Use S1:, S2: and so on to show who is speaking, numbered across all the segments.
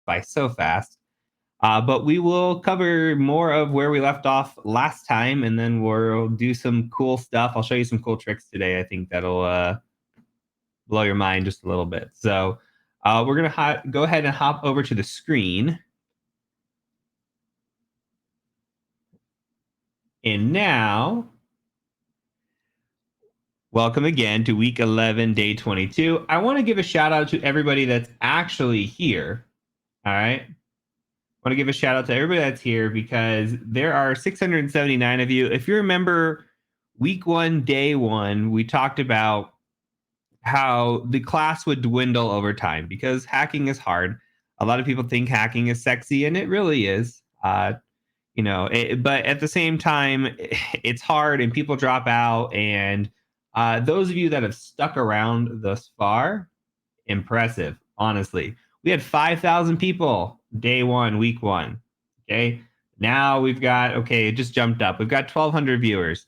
S1: by so fast. But we will cover more of where we left off last time, and then we'll do some cool stuff. I'll show you some cool tricks today. I think that'll blow your mind just a little bit. So we're going to go ahead and hop over to the screen. And now, welcome again to week 11, day 22. I want to give a shout out to everybody that's actually here. All right. I want to give a shout out to everybody that's here because there are 679 of you. If you remember week 1, day 1, we talked about how the class would dwindle over time because hacking is hard. A lot of people think hacking is sexy, and it really is. But at the same time, it's hard and people drop out. And those of you that have stuck around thus far, impressive, honestly. We had 5,000 people day 1, week 1. Okay. Now we've got, it just jumped up. We've got 1,200 viewers.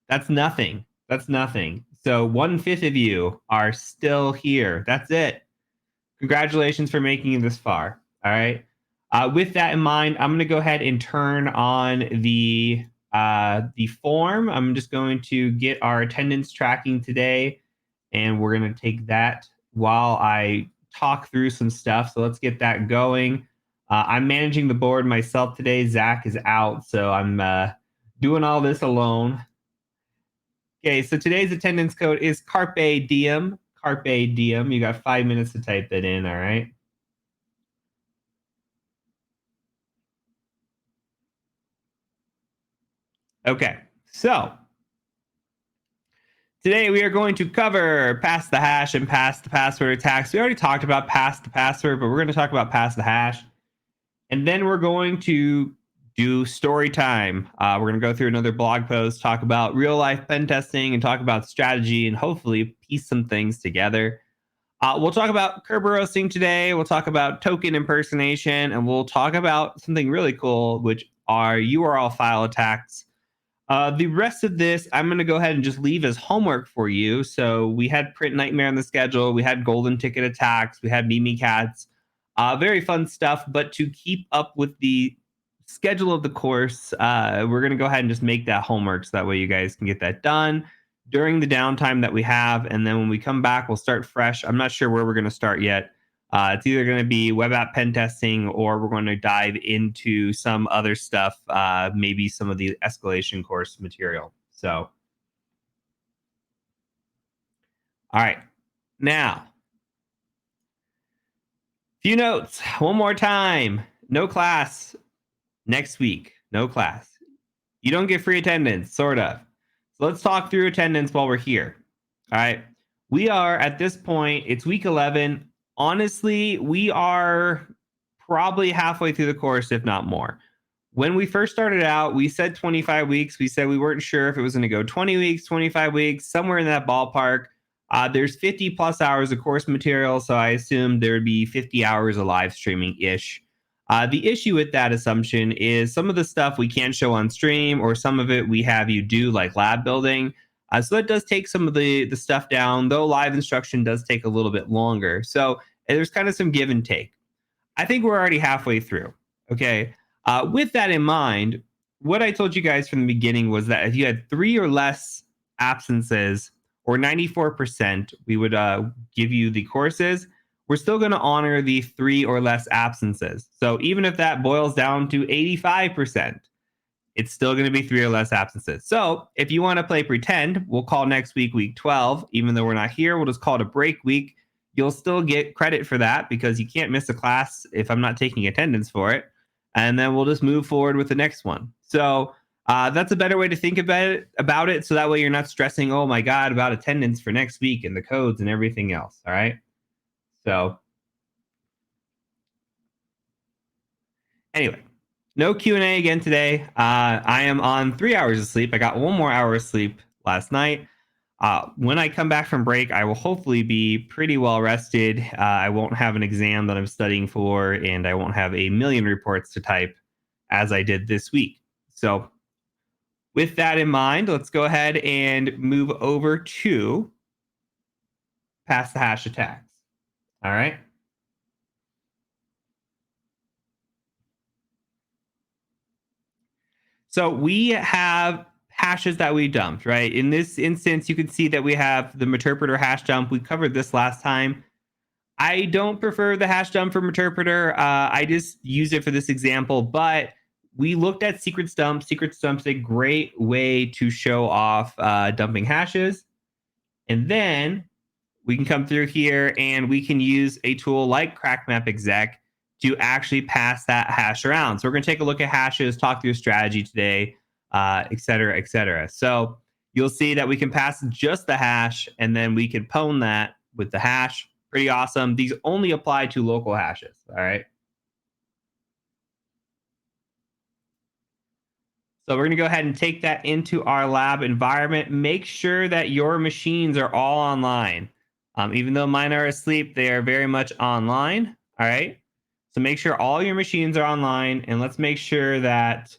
S1: That's nothing. That's nothing. So 1/5 of you are still here. That's it. Congratulations for making it this far. All right. With that in mind, I'm going to go ahead and turn on the form. I'm just going to get our attendance tracking today, and we're going to take that while I talk through some stuff. So let's get that going. I'm managing the board myself today. Zach is out, so I'm doing all this alone. Okay, so today's attendance code is Carpe Diem. Carpe Diem. You got 5 minutes to type that in, all right? Okay, so today we are going to cover pass the hash and pass the password attacks. We already talked about pass the password, but we're going to talk about pass the hash. And then we're going to do story time. We're going to go through another blog post, talk about real life pen testing, and talk about strategy, and hopefully piece some things together. We'll talk about Kerberoasting today. We'll talk about token impersonation, and we'll talk about something really cool, which are URL file attacks. The rest of this, I'm going to go ahead and just leave as homework for you. So we had Print Nightmare on the schedule. We had Golden Ticket Attacks. We had Mimi Cats. Very fun stuff. But to keep up with the schedule of the course, we're going to go ahead and just make that homework so that way you guys can get that done during the downtime that we have. And then when we come back, we'll start fresh. I'm not sure where we're going to start yet. It's either going to be web app pen testing, or we're going to dive into some other stuff, maybe some of the escalation course material. So, all right. Now, few notes. One more time. No class next week. No class. You don't get free attendance, sort of. So let's talk through attendance while we're here. All right. We are at this point, it's week 11. Honestly, we are probably halfway through the course, if not more. When we first started out, we said 25 weeks. We said we weren't sure if it was going to go 20 weeks, 25 weeks, somewhere in that ballpark. There's 50 plus hours of course material, so I assumed there would be 50 hours of live streaming ish. The issue with that assumption is some of the stuff we can't show on stream, or some of it we have you do, like lab building. So that does take some of the stuff down, though live instruction does take a little bit longer. So there's kind of some give and take. I think we're already halfway through. Okay. With that in mind, what I told you guys from the beginning was that if you had 3 or less absences, or 94%, we would give you the courses. We're still going to honor the 3 or less absences. So even if that boils down to 85%, it's still going to be 3 or less absences. So if you want to play pretend, we'll call next week, week 12. Even though we're not here, we'll just call it a break week. You'll still get credit for that because you can't miss a class if I'm not taking attendance for it. And then we'll just move forward with the next one. So that's a better way to think about it. So that way you're not stressing, oh my God, about attendance for next week and the codes and everything else. All right. So anyway, no Q&A again today. I am on 3 hours of sleep. I got 1 more hour of sleep last night. When I come back from break, I will hopefully be pretty well rested. I won't have an exam that I'm studying for, and I won't have a million reports to type as I did this week. So with that in mind, let's go ahead and move over to pass the hash attacks. All right. So we have hashes that we dumped, right? In this instance, you can see that we have the interpreter hash dump. We covered this last time. I don't prefer the hash dump from interpreter. I just use it for this example, but we looked at secret stump. Secret stump's a great way to show off dumping hashes. And then we can come through here and we can use a tool like CrackMap exec to actually pass that hash around. So we're going to take a look at hashes, talk through strategy today, et cetera, et cetera. So you'll see that we can pass just the hash and then we can pwn that with the hash. Pretty awesome. These only apply to local hashes. All right. So we're going to go ahead and take that into our lab environment. Make sure that your machines are all online. Even though mine are asleep, they are very much online. All right. So make sure all your machines are online, and let's make sure that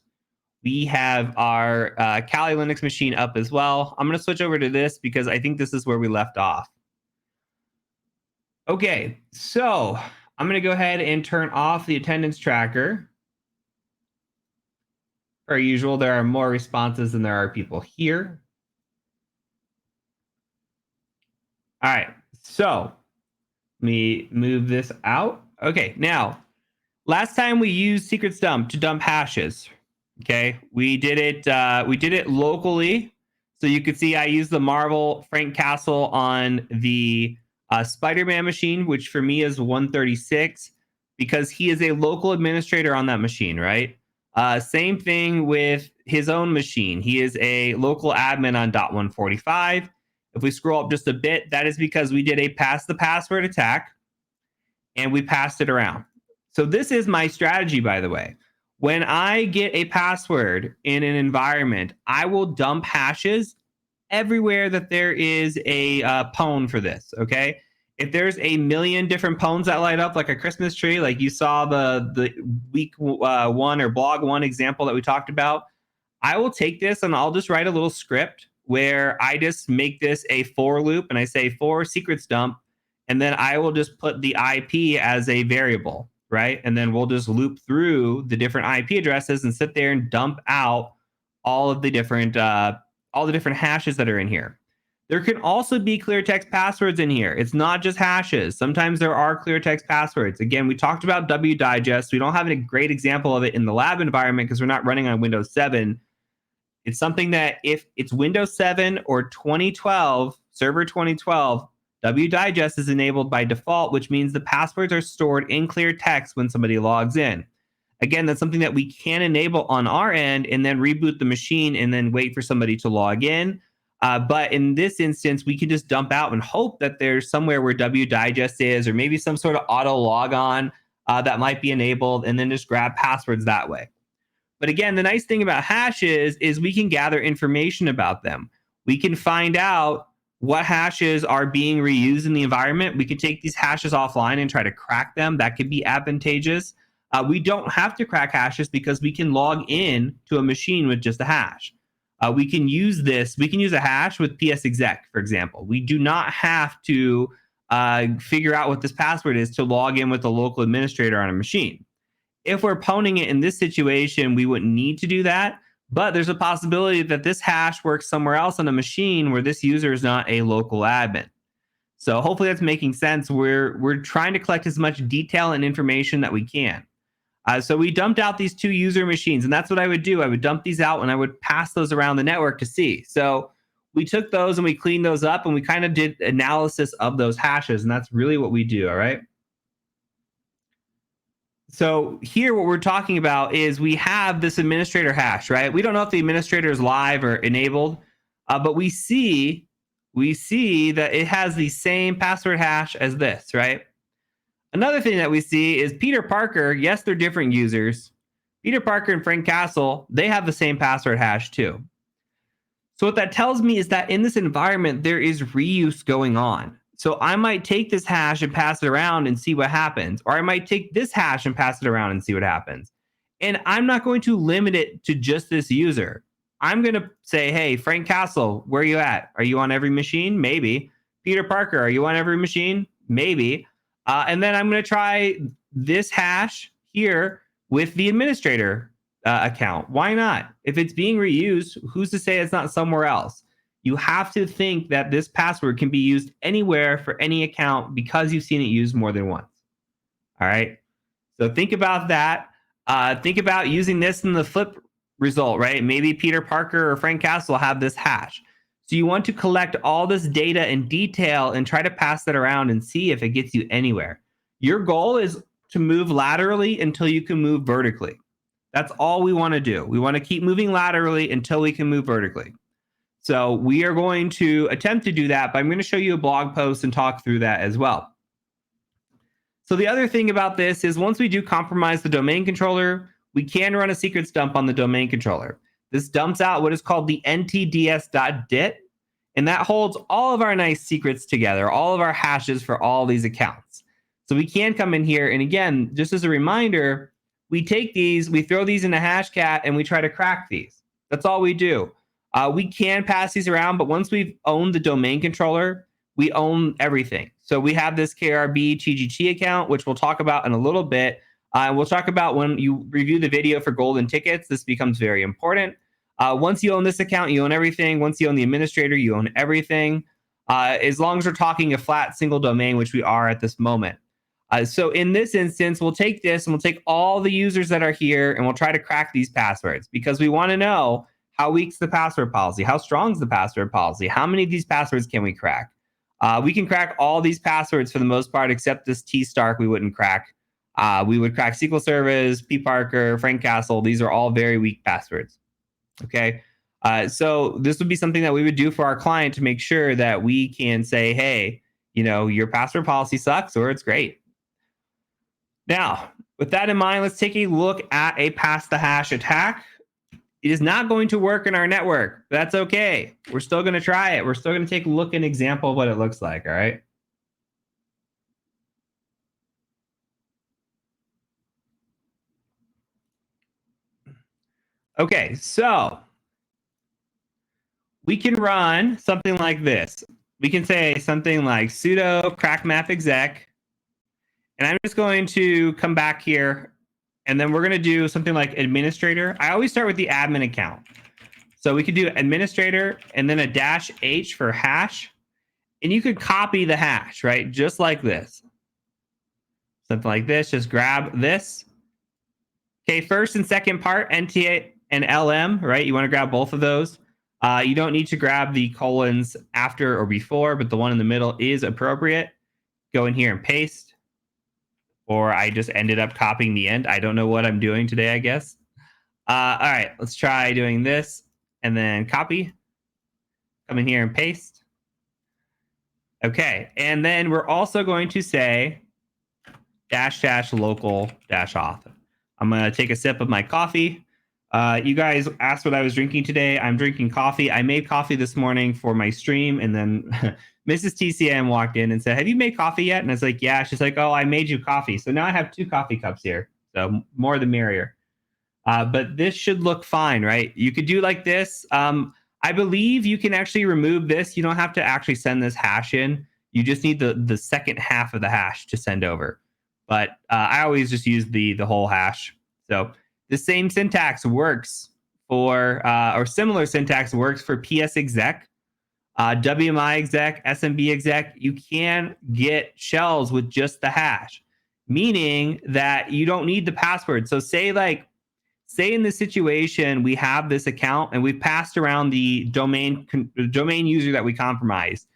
S1: we have our Kali Linux machine up as well. I'm going to switch over to this because I think this is where we left off. Okay, so I'm going to go ahead and turn off the attendance tracker. Per usual, there are more responses than there are people here. All right, so let me move this out. Okay, now, last time we used secret stump to dump hashes. Okay, we did it locally. So you could see I used the Marvel Frank Castle on the Spider-Man machine, which for me is 136, because he is a local administrator on that machine, right? Same thing with his own machine. He is a local admin on .145. If we scroll up just a bit, that is because we did a pass the password attack and we passed it around. So this is my strategy, by the way. When I get a password in an environment, I will dump hashes everywhere that there is a pwn for this, okay? If there's a million different pwns that light up like a Christmas tree, like you saw the week one or blog one example that we talked about, I will take this and I'll just write a little script where I just make this a for loop and I say for secrets dump, and then I will just put the IP as a variable, right? And then we'll just loop through the different IP addresses and sit there and dump out all of the different hashes that are in here. There can also be clear text passwords in here. It's not just hashes. Sometimes there are clear text passwords. Again, we talked about wdigest. We don't have a great example of it in the lab environment because we're not running on Windows 7. It's something that if it's Windows 7 or 2012, Server 2012, wdigest is enabled by default, which means the passwords are stored in clear text when somebody logs in. Again, that's something that we can enable on our end and then reboot the machine and then wait for somebody to log in. But in this instance, we can just dump out and hope that there's somewhere where wdigest is, or maybe some sort of auto logon that might be enabled, and then just grab passwords that way. But again, the nice thing about hashes is we can gather information about them. We can find out what hashes are being reused in the environment. We can take these hashes offline and try to crack them. That could be advantageous. We don't have to crack hashes because we can log in to a machine with just a hash. We can use a hash with psexec, for example. We do not have to figure out what this password is to log in with a local administrator on a machine. If we're pwning it in this situation, we wouldn't need to do that. But there's a possibility that this hash works somewhere else on a machine where this user is not a local admin. So hopefully that's making sense. We're trying to collect as much detail and information that we can. So we dumped out these two user machines, and that's what I would do. I would dump these out and I would pass those around the network to see. So we took those and we cleaned those up and we kind of did analysis of those hashes, and that's really what we do, all right? So here what we're talking about is we have this administrator hash, right? We don't know if the administrator is live or enabled, but we see that it has the same password hash as this, right? Another thing that we see is Peter Parker. Yes, they're different users. Peter Parker and Frank Castle, they have the same password hash too. So what that tells me is that in this environment, there is reuse going on. So I might take this hash and pass it around and see what happens. Or I might take this hash and pass it around and see what happens. And I'm not going to limit it to just this user. I'm going to say, hey, Frank Castle, where are you at? Are you on every machine? Maybe. Peter Parker, are you on every machine? Maybe. And then I'm going to try this hash here with the administrator account. Why not? If it's being reused, who's to say it's not somewhere else? You have to think that this password can be used anywhere for any account because you've seen it used more than once. All right. So think about that. Think about using this in the flip result, right? Maybe Peter Parker or Frank Castle have this hash. So you want to collect all this data in detail and try to pass that around and see if it gets you anywhere. Your goal is to move laterally until you can move vertically. That's all we want to do. We want to keep moving laterally until we can move vertically. So we are going to attempt to do that, but I'm going to show you a blog post and talk through that as well. So the other thing about this is once we do compromise the domain controller, we can run a secrets dump on the domain controller. This dumps out what is called the ntds.dit, and that holds all of our nice secrets together, all of our hashes for all these accounts. So we can come in here, and again, just as a reminder, we take these, we throw these in a hashcat, and we try to crack these. That's all we do. We can pass these around, but once we've owned the domain controller, we own everything. So we have this KRB TGT account, which we'll talk about in a little bit. We'll talk about when you review the video for golden tickets. This becomes very important. Once you own this account, you own everything. Once you own the administrator, you own everything. As long as we're talking a flat single domain, which we are at this moment. So in this instance, we'll take this and we'll take all the users that are here and we'll try to crack these passwords because we want to know how weak's the password policy, how strong's the password policy, how many of these passwords can we crack. We can crack all these passwords for the most part, except this T Stark we wouldn't crack. We would crack SQL Service, P Parker, Frank Castle. These are all very weak passwords. Okay. So this would be something that we would do for our client to make sure that we can say, hey, you know, your password policy sucks or it's great. Now, with that in mind, let's take a look at a pass the hash attack. It is not going to work in our network. That's okay. We're still going to try it. We're still going to take a look at an example of what it looks like, all right? Okay, so we can run something like this. We can say something like sudo crackmapexec, and I'm just going to come back here, and then we're going to do something like administrator. I always start with the admin account. So we could do administrator and then a -h for hash. And you could copy the hash, right? Just like this. Something like this. Just grab this. Okay, first and second part, NTA and LM, right? You want to grab both of those. You don't need to grab the colons after or before, but the one in the middle is appropriate. Go in here and paste. Or I just ended up copying the end. I don't know what I'm doing today, I guess. All right, let's try doing this. And then copy, come in here and paste. Okay, and then we're also going to say --local-auth. I'm going to take a sip of my coffee. You guys asked what I was drinking today. I'm drinking coffee. I made coffee this morning for my stream, and then Mrs. TCM walked in and said, have you made coffee yet? And I was like, yeah. She's like, oh, I made you coffee. So now I have 2 coffee cups here. So more the merrier. But this should look fine, right? You could do like this. I believe you can actually remove this. You don't have to actually send this hash in. You just need the second half of the hash to send over. But I always just use the whole hash. So the same syntax works for, or similar syntax works for psexec, WMI exec, SMB exec. You can get shells with just the hash, meaning that you don't need the password. So say in this situation, we have this account and we've passed around the domain user that we compromised.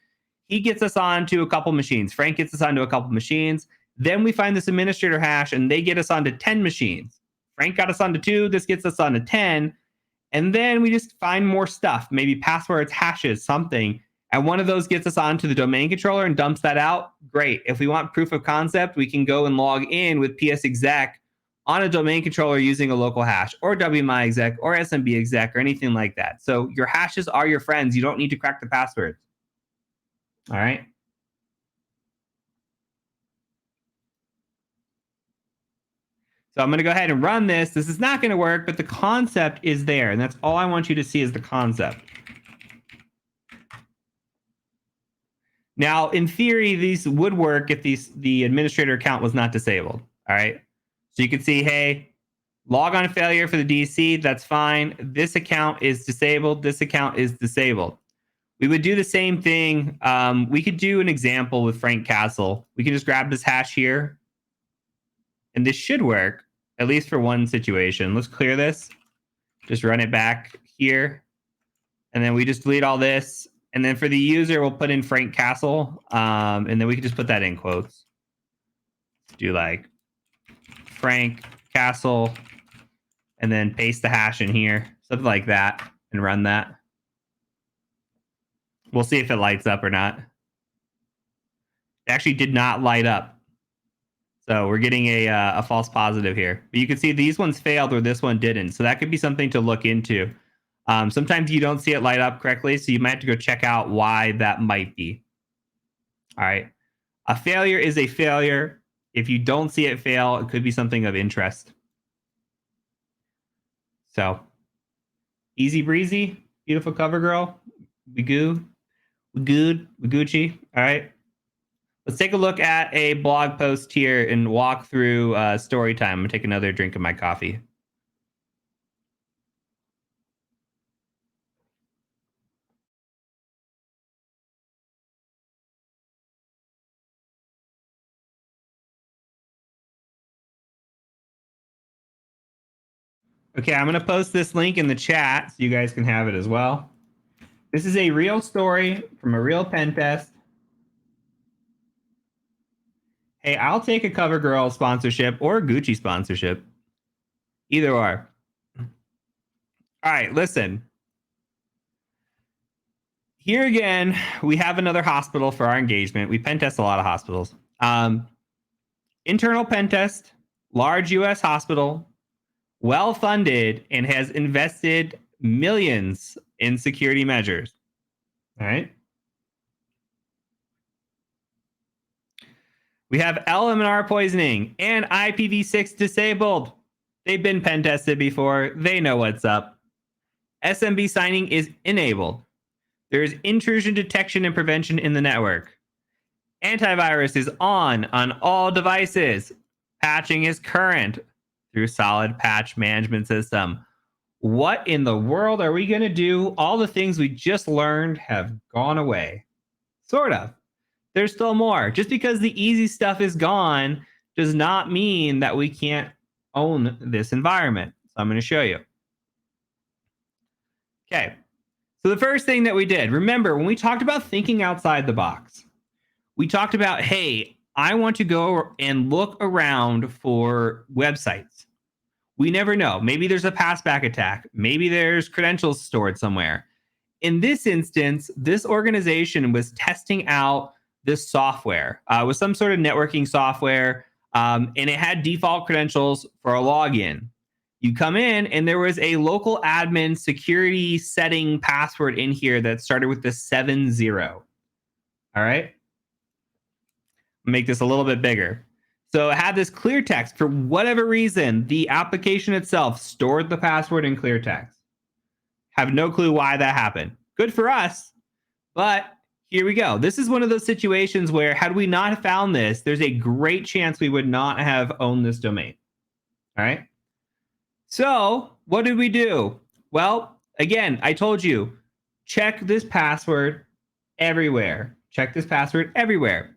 S1: He gets us onto a couple machines. Frank gets us onto a couple machines. Then we find this administrator hash and they get us onto 10 machines. Frank got us onto 2. This gets us onto 10. And then we just find more stuff, maybe passwords, hashes, something. And one of those gets us onto the domain controller and dumps that out. Great. If we want proof of concept, we can go and log in with psexec on a domain controller using a local hash or WMI exec or SMB exec or anything like that. So your hashes are your friends. You don't need to crack the passwords. All right. So I'm going to go ahead and run this. This is not going to work, but the concept is there. And that's all I want you to see is the concept. Now, in theory, these would work if the administrator account was not disabled. All right. So you can see, hey, Log on failure for the DC, that's fine. This account is disabled. This account is disabled. We would do the same thing. We could do an example with Frank Castle. We can just grab this hash here, and this should work, at least for one situation. Let's clear this. Just run it back here, and then we just delete all this. And then for the user, we'll put in Frank Castle, and then we can just put that in quotes. Let's do like Frank Castle, and then paste the hash in here, something like that, and run that. We'll see if it lights up or not. It actually did not light up. So we're getting a false positive here. But you can see these ones failed or this one didn't. So that could be something to look into. Sometimes you don't see it light up correctly, so you might have to go check out why that might be. All right. A failure is a failure. If you don't see it fail, it could be something of interest. So easy breezy, beautiful cover girl. We good. We good. We Gucci. All right. Let's take a look at a blog post here and walk through story time. I'm gonna take another drink of my coffee. Okay, I'm going to post this link in the chat so you guys can have it as well. This is a real story from a real pen test. Hey, I'll take a CoverGirl sponsorship or a Gucci sponsorship. Either or. All right, listen. Here again, we have another hospital for our engagement. We pen test a lot of hospitals. Internal pen test, large U.S. hospital, well-funded, and has invested millions in security measures. All right. We have LMNR poisoning and IPv6 disabled. They've been pen tested before. They know what's up. SMB signing is enabled. There is intrusion detection and prevention in the network. Antivirus is on all devices. Patching is current through solid patch management system. What in the world are we going to do? All the things we just learned have gone away. Sort of. There's still more. Just because the easy stuff is gone does not mean that we can't own this environment. So I'm going to show you. Okay. So the first thing that we did, remember when we talked about thinking outside the box, we talked about, hey, I want to go and look around for websites. We never know. Maybe there's a passback attack. Maybe there's credentials stored somewhere. In this instance, this organization was testing out this software with some sort of networking software, and it had default credentials for a login. You come in, and there was a local admin security setting password in here that started with the 70. All right? Make this a little bit bigger. So it had this clear text. For whatever reason, the application itself stored the password in clear text. Have no clue why that happened. Good for us, but here we go. This is one of those situations where had we not found this, there's a great chance we would not have owned this domain. All right. So what did we do? Well, again, I told you, check this password everywhere. Check this password everywhere.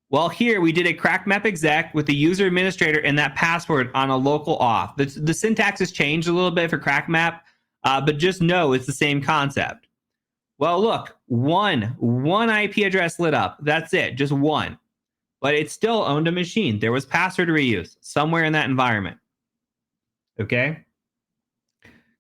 S1: Well, here we did a crack map exec with the user administrator and that password on a local auth. The syntax has changed a little bit for crack map, but just know it's the same concept. Well, look, one IP address lit up. That's it, just one. But it still owned a machine. There was password reuse somewhere in that environment. Okay?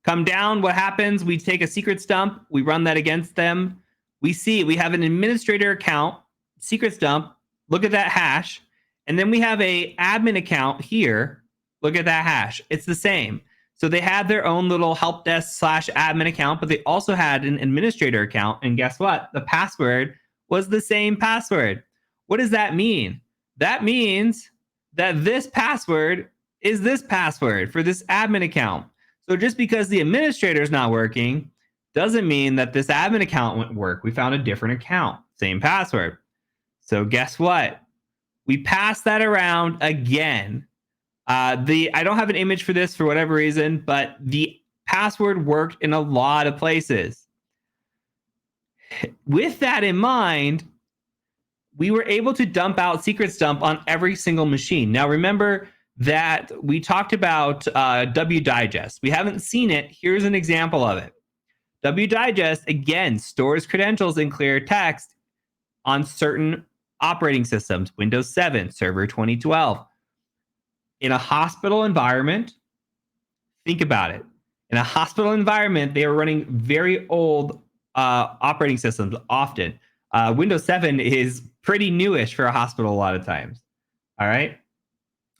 S1: Come down, what happens? We take a secret stump, we run that against them. We see we have an administrator account, secret stump, look at that hash. And then we have a admin account here. Look at that hash. It's the same. So they had their own little help desk / admin account, but they also had an administrator account. And guess what? The password was the same password. What does that mean? That means that this password is this password for this admin account. So just because the administrator is not working doesn't mean that this admin account won't work. We found a different account, same password. So guess what? We passed that around again. I don't have an image for this for whatever reason, but the password worked in a lot of places. With that in mind, we were able to dump out secrets dump on every single machine. Now, remember that we talked about W Digest. We haven't seen it. Here's an example of it. W Digest, again, stores credentials in clear text on certain operating systems, Windows 7, Server 2012. In a hospital environment, think about it. In a hospital environment, they are running very old operating systems often. Windows 7 is pretty newish for a hospital a lot of times. All right.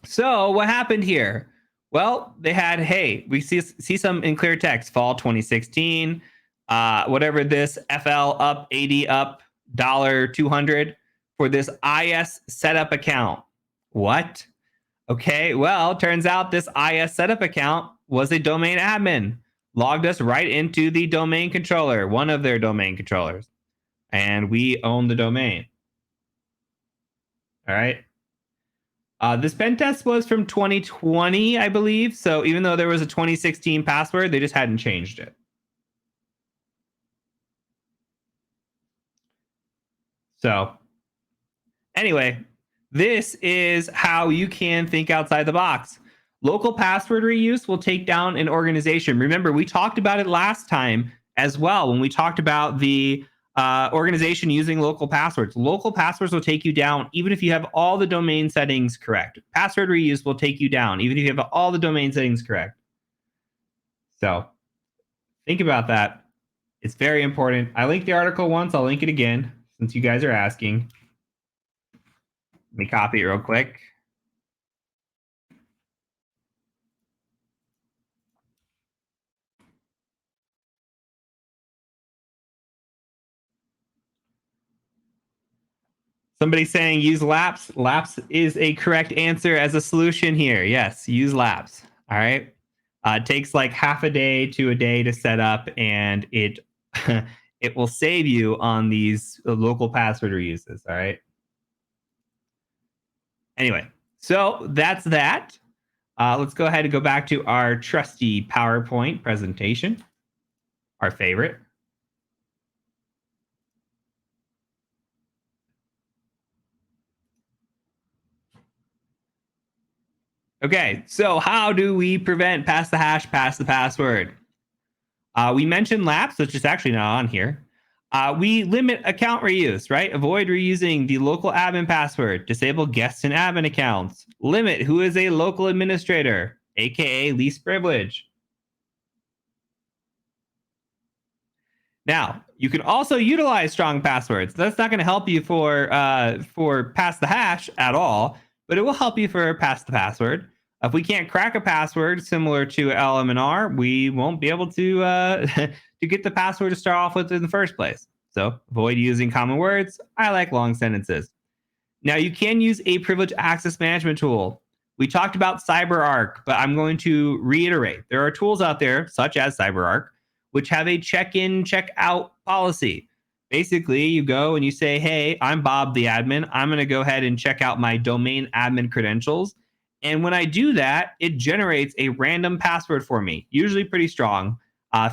S1: So what happened here? Well, they had, hey, we see some in clear text, fall 2016, whatever this FL up 80 up $200 for this IS setup account. What? Okay, well, turns out this IS setup account was a domain admin, logged us right into the domain controller, one of their domain controllers, and we own the domain. All right. This pen test was from 2020, I believe. So even though there was a 2016 password, they just hadn't changed it. So anyway, this is how you can think outside the box. Local password reuse will take down an organization. Remember, we talked about it last time as well when we talked about the organization using local passwords. Local passwords will take you down even if you have all the domain settings correct. Password reuse will take you down even if you have all the domain settings correct. So think about that. It's very important. I linked the article once. I'll link it again since you guys are asking. Let me copy it real quick. Somebody saying use Laps. Laps is a correct answer as a solution here. Yes, use Laps. All right. It takes like half a day to a day to set up, and it it will save you on these local password reuses. All right. Anyway, so that's that. Let's go ahead and go back to our trusty PowerPoint presentation, our favorite. Okay, so how do we prevent pass the hash, pass the password? We mentioned Laps, which is actually not on here. We limit account reuse, right? Avoid reusing the local admin password. Disable guest and admin accounts. Limit who is a local administrator, aka least privilege. Now, you can also utilize strong passwords. That's not going to help you for pass the hash at all, but it will help you for pass the password. If we can't crack a password similar to LM&R, we won't be able to to get the password to start off with in the first place. So avoid using common words. I like long sentences. Now you can use a privileged access management tool. We talked about CyberArk, but I'm going to reiterate. There are tools out there, such as CyberArk, which have a check-in, check-out policy. Basically, you go and you say, hey, I'm Bob, the admin. I'm going to go ahead and check out my domain admin credentials. And when I do that, it generates a random password for me, usually pretty strong,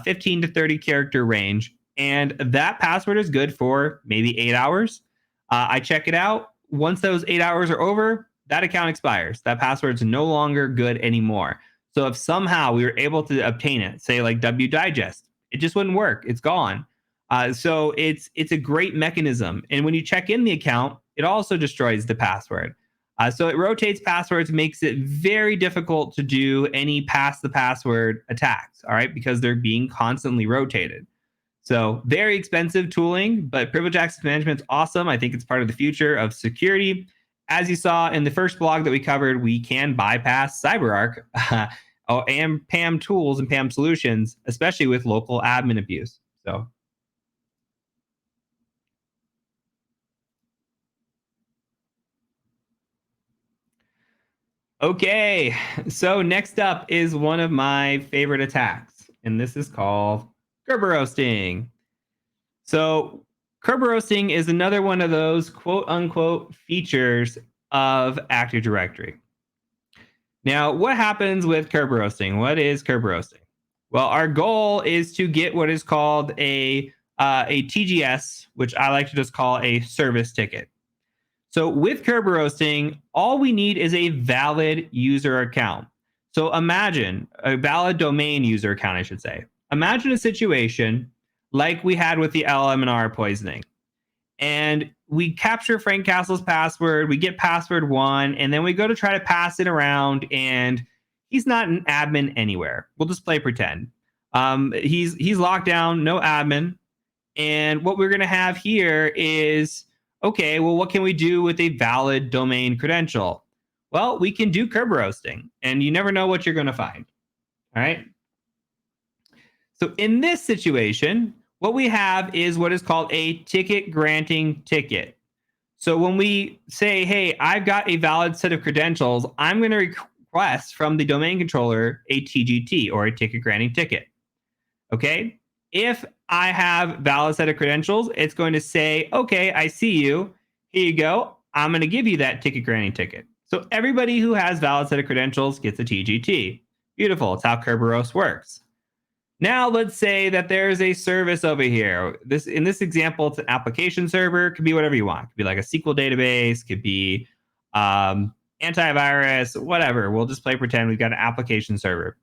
S1: 15 to 30 character range. And that password is good for maybe 8 hours. I check it out. Once those 8 hours are over, that account expires. That password's no longer good anymore. So if somehow we were able to obtain it, say like W Digest, it just wouldn't work. It's gone. So it's a great mechanism. And when you check in the account, it also destroys the password. So it rotates passwords, makes it very difficult to do any pass the password attacks. All right, because they're being constantly rotated. So very expensive tooling, but privileged access management is awesome. I think it's part of the future of security. As you saw in the first blog that we covered, we can bypass CyberArk and PAM tools and PAM solutions, especially with local admin abuse. So okay, so next up is one of my favorite attacks, and this is called Kerber roasting. So Kerber roasting is another one of those quote unquote features of Active Directory. Now, what happens with curb roasting? What is curb roasting? Well, our goal is to get what is called a TGS, which I like to just call a service ticket. So with curb roasting, all we need is a valid user account. So imagine a valid domain user account, I should say. Imagine a situation like we had with the LM&R poisoning. And we capture Frank Castle's password, we get password one, and then we go to try to pass it around, and he's not an admin anywhere. We'll just play pretend. He's locked down, no admin. And what we're going to have here is, okay, well, what can we do with a valid domain credential? Well, we can do curb roasting, and you never know what you're going to find. All right. So in this situation, what we have is what is called a ticket granting ticket. So when we say, hey, I've got a valid set of credentials, I'm going to request from the domain controller a TGT, or a ticket granting ticket. Okay. If I have valid set of credentials, it's going to say, okay, I see you. Here you go. I'm going to give you that ticket granting ticket. So everybody who has valid set of credentials gets a TGT. Beautiful. It's how Kerberos works. Now let's say that there's a service over here. In this example, it's an application server. It could be whatever you want. It could be like a SQL database. It could be antivirus, whatever. We'll just play pretend we've got an application server.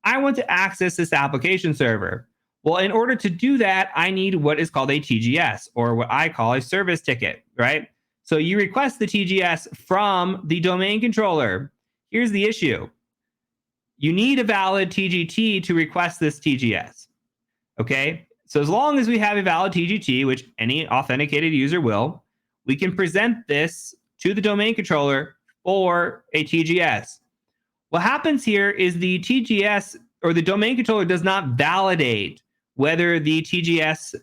S1: I want to access this application server. Well, in order to do that, I need what is called a TGS, or what I call a service ticket, right? So you request the TGS from the domain controller. Here's the issue. You need a valid TGT to request this TGS, okay? So as long as we have a valid TGT, which any authenticated user will, we can present this to the domain controller for a TGS. What happens here is the TGS, or the domain controller, does not validate whether the TGS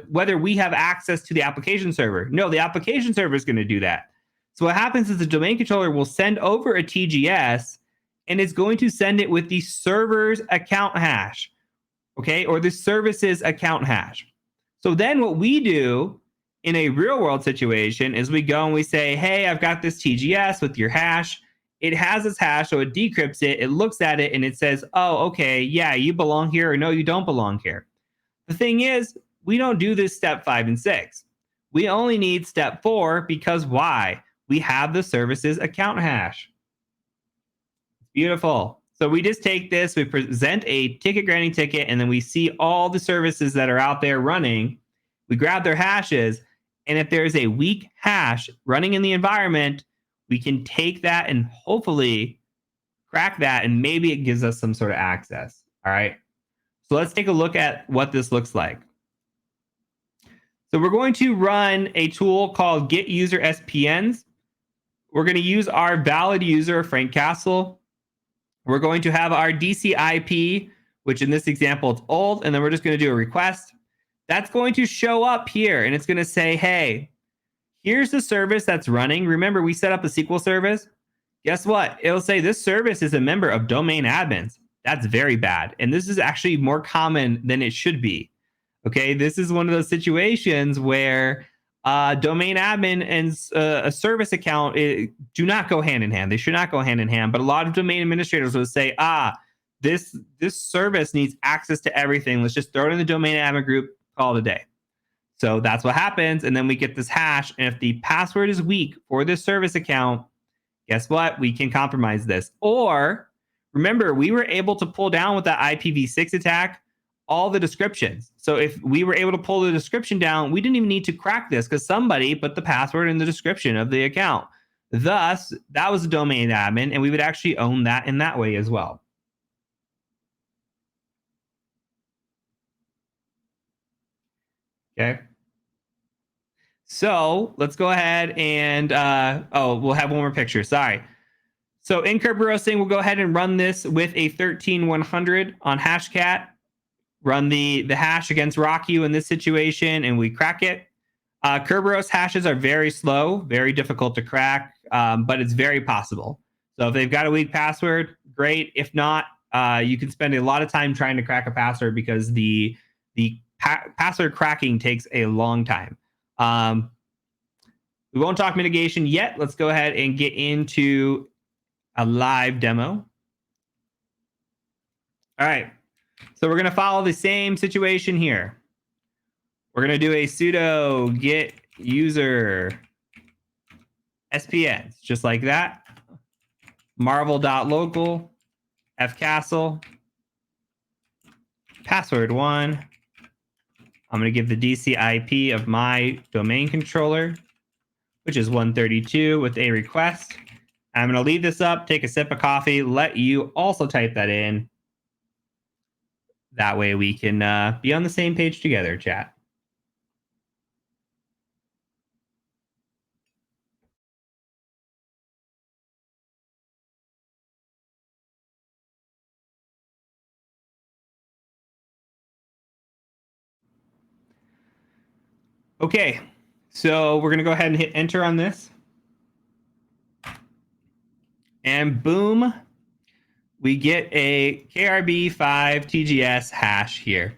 S1: whether we have access to the application server. No, the application server is going to do that. So what happens is the domain controller will send over a TGS, and it's going to send it with the server's account hash, okay, or the service's account hash. So then what we do in a real world situation is we go and we say, hey, I've got this TGS with your hash. It has this hash, so it decrypts it. It looks at it and it says, oh, okay, yeah, you belong here, or no, you don't belong here. The thing is, we don't do this step 5 and 6. We only need step 4 because why? We have the service's account hash. Beautiful. So we just take this, we present a ticket granting ticket, and then we see all the services that are out there running. We grab their hashes, and if there's a weak hash running in the environment, we can take that and hopefully crack that, and maybe it gives us some sort of access. All right. So let's take a look at what this looks like. So we're going to run a tool called Get User SPNs. We're going to use our valid user, Frank Castle. We're going to have our DCIP, which in this example, it's old, and then we're just going to do a request. That's going to show up here, and it's going to say, hey, here's the service that's running. Remember, we set up a SQL service. Guess what? It'll say this service is a member of domain admins. That's very bad. And this is actually more common than it should be. Okay, this is one of those situations where domain admin and a service account do not go hand in hand. They should not go hand in hand. But a lot of domain administrators will say, this service needs access to everything. Let's just throw it in the domain admin group, call it a day. So that's what happens. And then we get this hash. And if the password is weak for this service account, guess what? We can compromise this. Or remember, we were able to pull down with that IPv6 attack all the descriptions. So if we were able to pull the description down, we didn't even need to crack this because somebody put the password in the description of the account. Thus, that was a domain admin, and we would actually own that in that way as well. Okay. So let's go ahead and, we'll have one more picture. Sorry. So in curb roasting, we'll go ahead and run this with a 13100 on Hashcat. Run the hash against RockU in this situation, and we crack it. Kerberos hashes are very slow, very difficult to crack, but it's very possible. So if they've got a weak password, great. If not, you can spend a lot of time trying to crack a password because the password cracking takes a long time. We won't talk mitigation yet. Let's go ahead and get into a live demo. All right. So we're going to follow the same situation here. We're going to do a sudo git user SPNs, just like that. Marvel.local, fcastle, password 1. I'm going to give the DC IP of my domain controller, which is 132 with a request. I'm going to leave this up, take a sip of coffee, let you also type that in. That way we can be on the same page together, chat. Okay, so we're going to go ahead and hit enter on this. And boom, we get a KRB5 TGS hash here.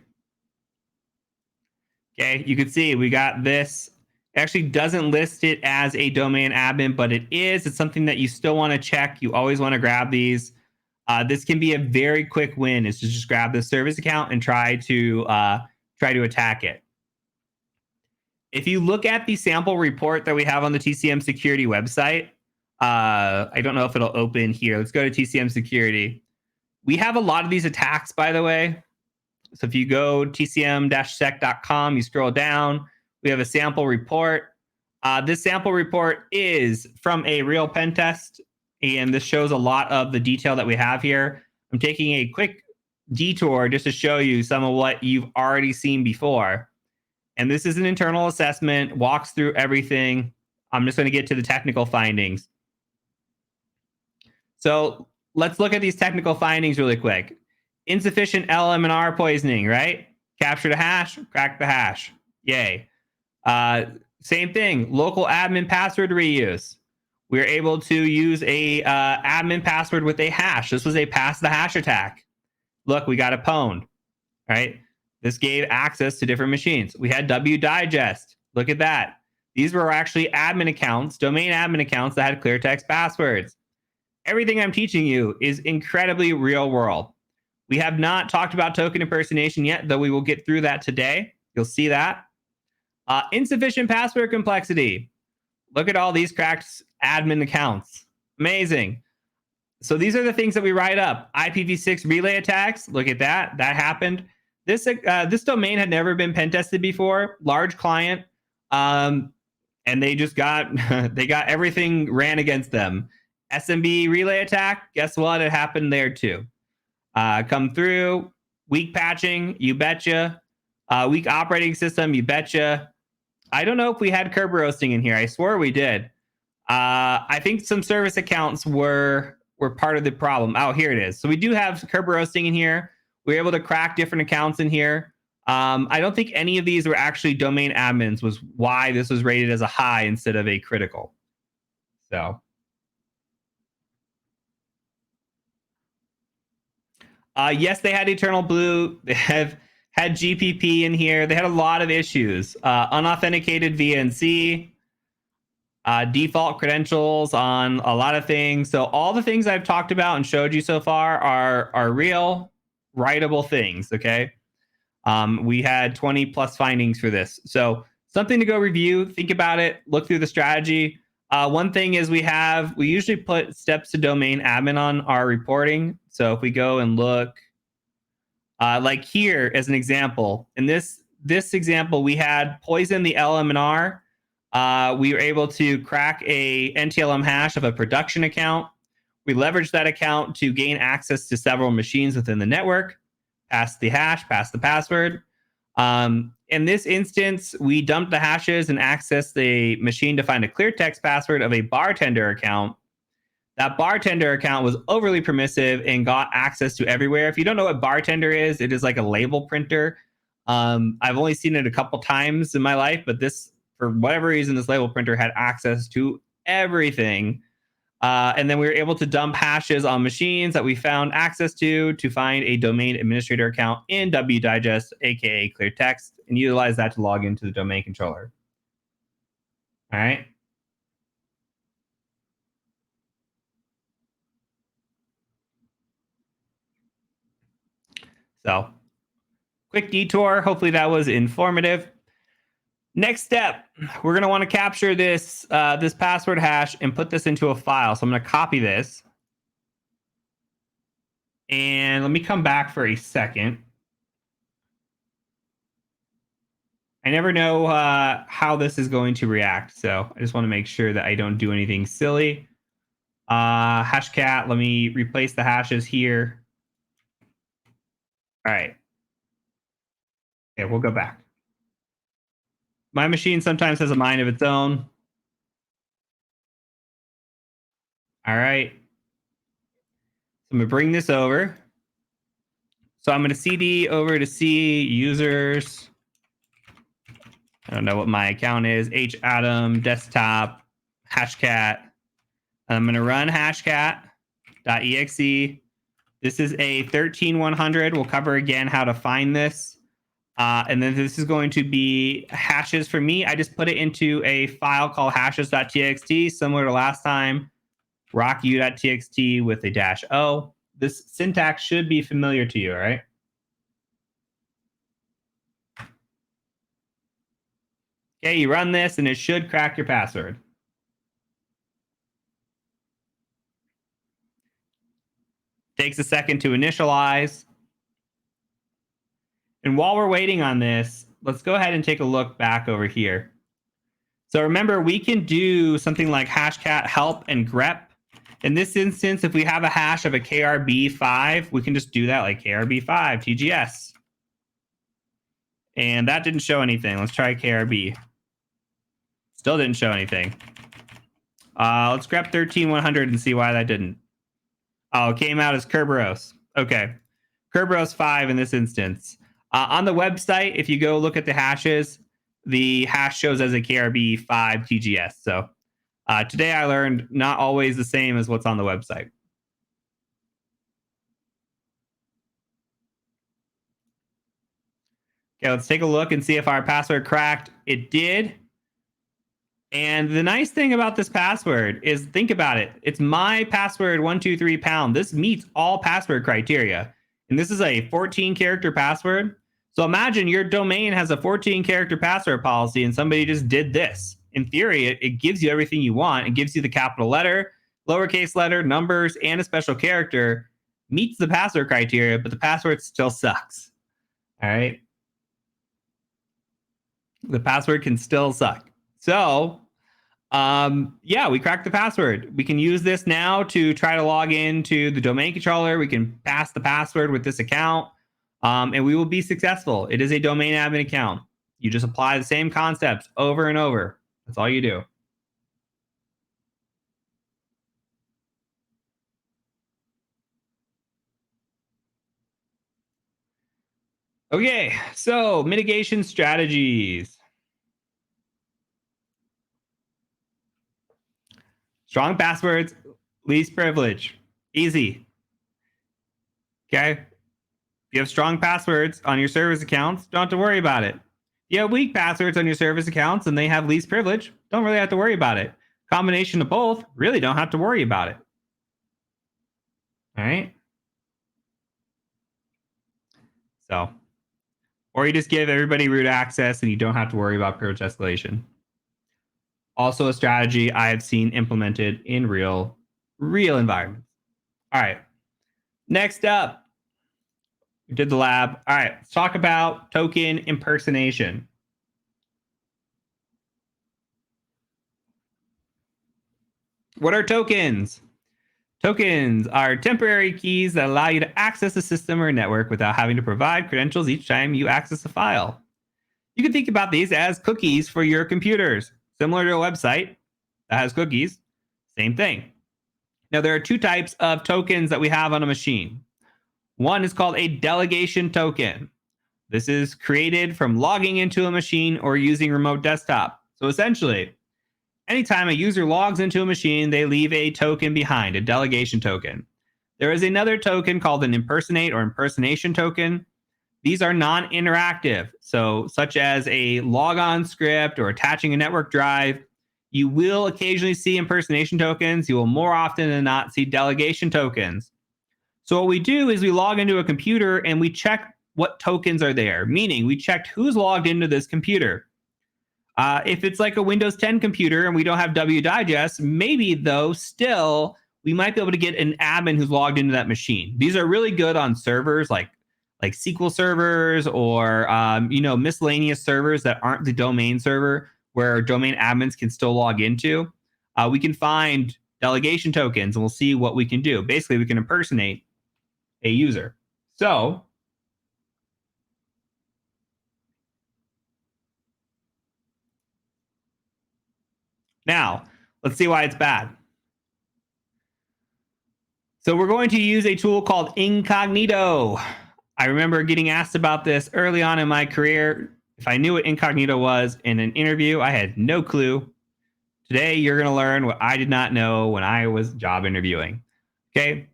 S1: Okay, you can see we got this. It actually doesn't list it as a domain admin, but it is. It's something that you still want to check. You always want to grab these. This can be a very quick win. Is to just grab the service account and try to attack it. If you look at the sample report that we have on the TCM security website, I don't know if it'll open here. Let's go to TCM security. We have a lot of these attacks, by the way. So if you go tcm-sec.com, you scroll down, we have a sample report. This sample report is from a real pen test, and this shows a lot of the detail that we have here. I'm taking a quick detour just to show you some of what you've already seen before. And this is an internal assessment, walks through everything. I'm just going to get to the technical findings. So let's look at these technical findings really quick. Insufficient LM&R poisoning, right? Capture the hash, crack the hash. Yay. Same thing, local admin password reuse. We're able to use a admin password with a hash. This was a pass the hash attack. Look, we got a pwned, right? This gave access to different machines. We had wdigest. Look at that. These were actually admin accounts, domain admin accounts that had clear text passwords. Everything I'm teaching you is incredibly real world. We have not talked about token impersonation yet, though we will get through that today. You'll see that. Insufficient password complexity. Look at all these cracked admin accounts. Amazing. So these are the things that we write up. IPv6 relay attacks. Look at that. That happened. This domain had never been pen tested before. Large client, and they just got they got everything ran against them. SMB relay attack. Guess what? It happened there too. Come through. Weak patching. You betcha. Weak operating system. You betcha. I don't know if we had curb roasting in here. I swore we did. I think some service accounts were part of the problem. Oh, here it is. So we do have curb roasting in here. We were able to crack different accounts in here. I don't think any of these were actually domain admins, was why this was rated as a high instead of a critical. So, yes, they had Eternal Blue. They have had GPP in here. They had a lot of issues. Unauthenticated VNC. Default credentials on a lot of things. So all the things I've talked about and showed you so far are real, writable things. Okay. We had 20 plus findings for this. So something to go review, think about it, look through the strategy. One thing is we usually put steps to domain admin on our reporting. So if we go and look, like here as an example, in this example, we had poison the LM&R. We were able to crack a NTLM hash of a production account. We leveraged that account to gain access to several machines within the network, pass the hash, pass the password. In this instance, we dumped the hashes and accessed the machine to find a clear text password of a bartender account. That bartender account was overly permissive and got access to everywhere. If you don't know what bartender is, it is like a label printer. I've only seen it a couple times in my life, but this, for whatever reason, this label printer had access to everything. And then we were able to dump hashes on machines that we found access to find a domain administrator account in wdigest, aka clear text, and utilize that to log into the domain controller. All right. So quick detour. Hopefully that was informative. Next step, we're going to want to capture this this password hash and put this into a file. So I'm going to copy this. And let me come back for a second. I never know how this is going to react. So I just want to make sure that I don't do anything silly. Hashcat, let me replace the hashes here. All right. Okay, we'll go back. My machine sometimes has a mind of its own. All right. So I'm going to bring this over. So I'm going to CD over to C users. I don't know what my account is. Hatom desktop hashcat. I'm going to run hashcat.exe. This is a 13100. We'll cover again how to find this. And then this is going to be hashes for me. I just put it into a file called hashes.txt, similar to last time, rocku.txt with a -o. This syntax should be familiar to you, all right? Okay, you run this and it should crack your password. Takes a second to initialize. And while we're waiting on this, let's go ahead and take a look back over here. So remember, we can do something like hashcat help and grep. In this instance, if we have a hash of a KRB5, we can just do that like KRB5 TGS. And that didn't show anything. Let's try KRB. Still didn't show anything. Let's grep 13100 and see why that didn't. Oh, it came out as Kerberos. Okay. Kerberos 5 in this instance. On the website, if you go look at the hashes, the hash shows as a KRB5 TGS. So today I learned not always the same as what's on the website. Okay, let's take a look and see if our password cracked. It did. And the nice thing about this password is, think about it. It's my password 123 pound. This meets all password criteria. And this is a 14-character password. So imagine your domain has a 14-character password policy and somebody just did this. In theory, it gives you everything you want. It gives you the capital letter, lowercase letter, numbers, and a special character. Meets the password criteria, but the password still sucks. All right? The password can still suck. So yeah, we cracked the password. We can use this now to try to log into the domain controller. We can pass the password with this account, and we will be successful. It is a domain admin account. You just apply the same concepts over and over. That's all you do. Okay, so mitigation strategies. Strong passwords, least privilege. Easy. Okay. If you have strong passwords on your service accounts, don't have to worry about it. If you have weak passwords on your service accounts and they have least privilege, don't really have to worry about it. Combination of both, really don't have to worry about it. All right. So, or you just give everybody root access and you don't have to worry about privilege escalation. Also a strategy I have seen implemented in real environments. All right. Next up, we did the lab. All right, let's talk about token impersonation. What are tokens? Tokens are temporary keys that allow you to access a system or network without having to provide credentials each time you access a file. You can think about these as cookies for your computers, similar to a website that has cookies. Same thing. Now, there are two types of tokens that we have on a machine. One is called a delegation token. This is created from logging into a machine or using remote desktop. So essentially, anytime a user logs into a machine, they leave a token behind, a delegation token. There is another token called an impersonate or impersonation token. These are non-interactive, so such as a logon script or attaching a network drive. You will occasionally see impersonation tokens. You will more often than not see delegation tokens. So what we do is we log into a computer and we check what tokens are there, meaning we checked who's logged into this computer. If it's like a Windows 10 computer and we don't have wdigest, maybe though still we might be able to get an admin who's logged into that machine. These are really good on servers like SQL servers or miscellaneous servers that aren't the domain server where domain admins can still log into. We can find delegation tokens and we'll see what we can do. Basically, we can impersonate a user. So now let's see why it's bad. So we're going to use a tool called Incognito. I remember getting asked about this early on in my career. If I knew what Incognito was in an interview, I had no clue. Today, you're going to learn what I did not know when I was job interviewing. Okay.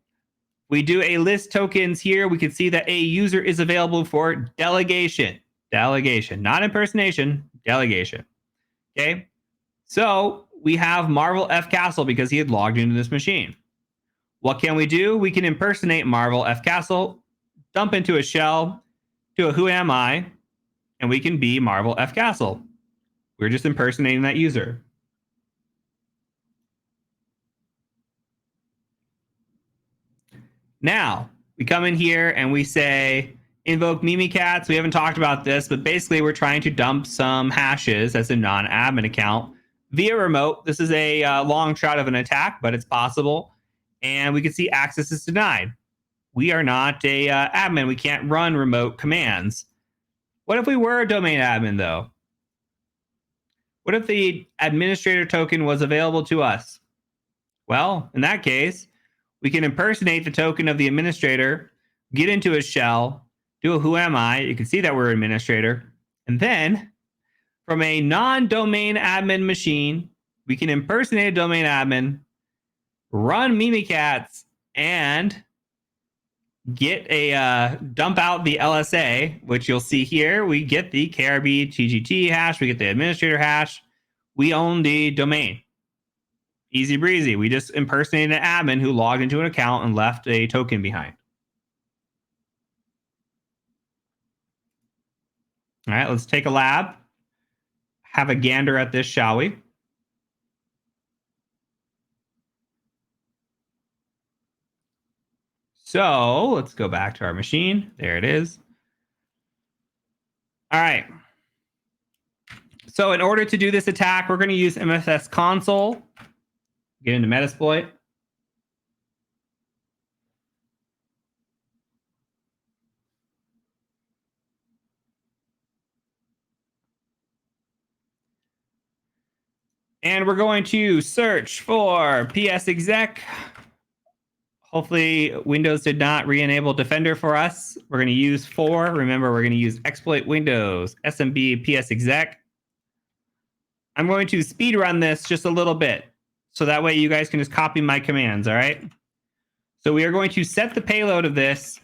S1: We do a list tokens here. We can see that a user is available for delegation. Delegation, not impersonation, delegation. Okay. So we have Marvel F. Castle because he had logged into this machine. What can we do? We can impersonate Marvel F. Castle, dump into a shell, do a who am I, and we can be Marvel F. Castle. We're just impersonating that user. Now, we come in here and we say, invoke Mimikatz. We haven't talked about this, but basically we're trying to dump some hashes as a non-admin account via remote. This is a long shot of an attack, but it's possible. And we can see access is denied. We are not a admin. We can't run remote commands. What if we were a domain admin, though? What if the administrator token was available to us? Well, in that case, we can impersonate the token of the administrator, get into a shell, do a who am I. You can see that we're administrator. And then from a non-domain admin machine, we can impersonate a domain admin, run Mimikatz, and get a dump out the LSA, which you'll see here. We get the KRB TGT hash. We get the administrator hash. We own the domain. Easy breezy. We just impersonated an admin who logged into an account and left a token behind. All right, let's take a lab. Have a gander at this, shall we? So let's go back to our machine. There it is. All right. So in order to do this attack, we're going to use MFS console. Get into Metasploit. And we're going to search for PS exec. Hopefully Windows did not re-enable Defender for us. We're going to use 4. Remember, we're going to use exploit Windows SMB PS exec. I'm going to speed run this just a little bit, so that way you guys can just copy my commands, all right? So we are going to set the payload of this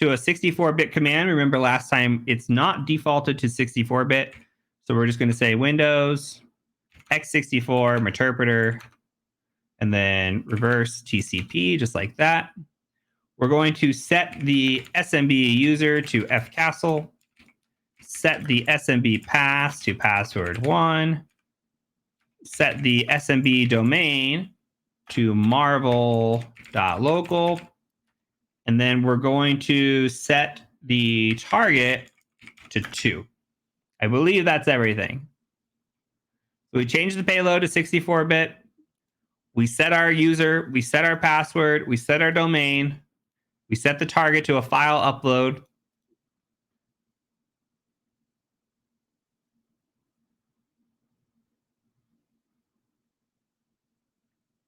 S1: to a 64-bit command. Remember last time it's not defaulted to 64-bit. So we're just going to say Windows x64 meterpreter and then reverse TCP, just like that. We're going to set the SMB user to fcastle, set the SMB pass to password1, set the SMB domain to marvel.local, and then we're going to set the target to 2. I believe that's everything. So we changed the payload to 64-bit. We set our user, we set our password, we set our domain, we set the target to a file upload.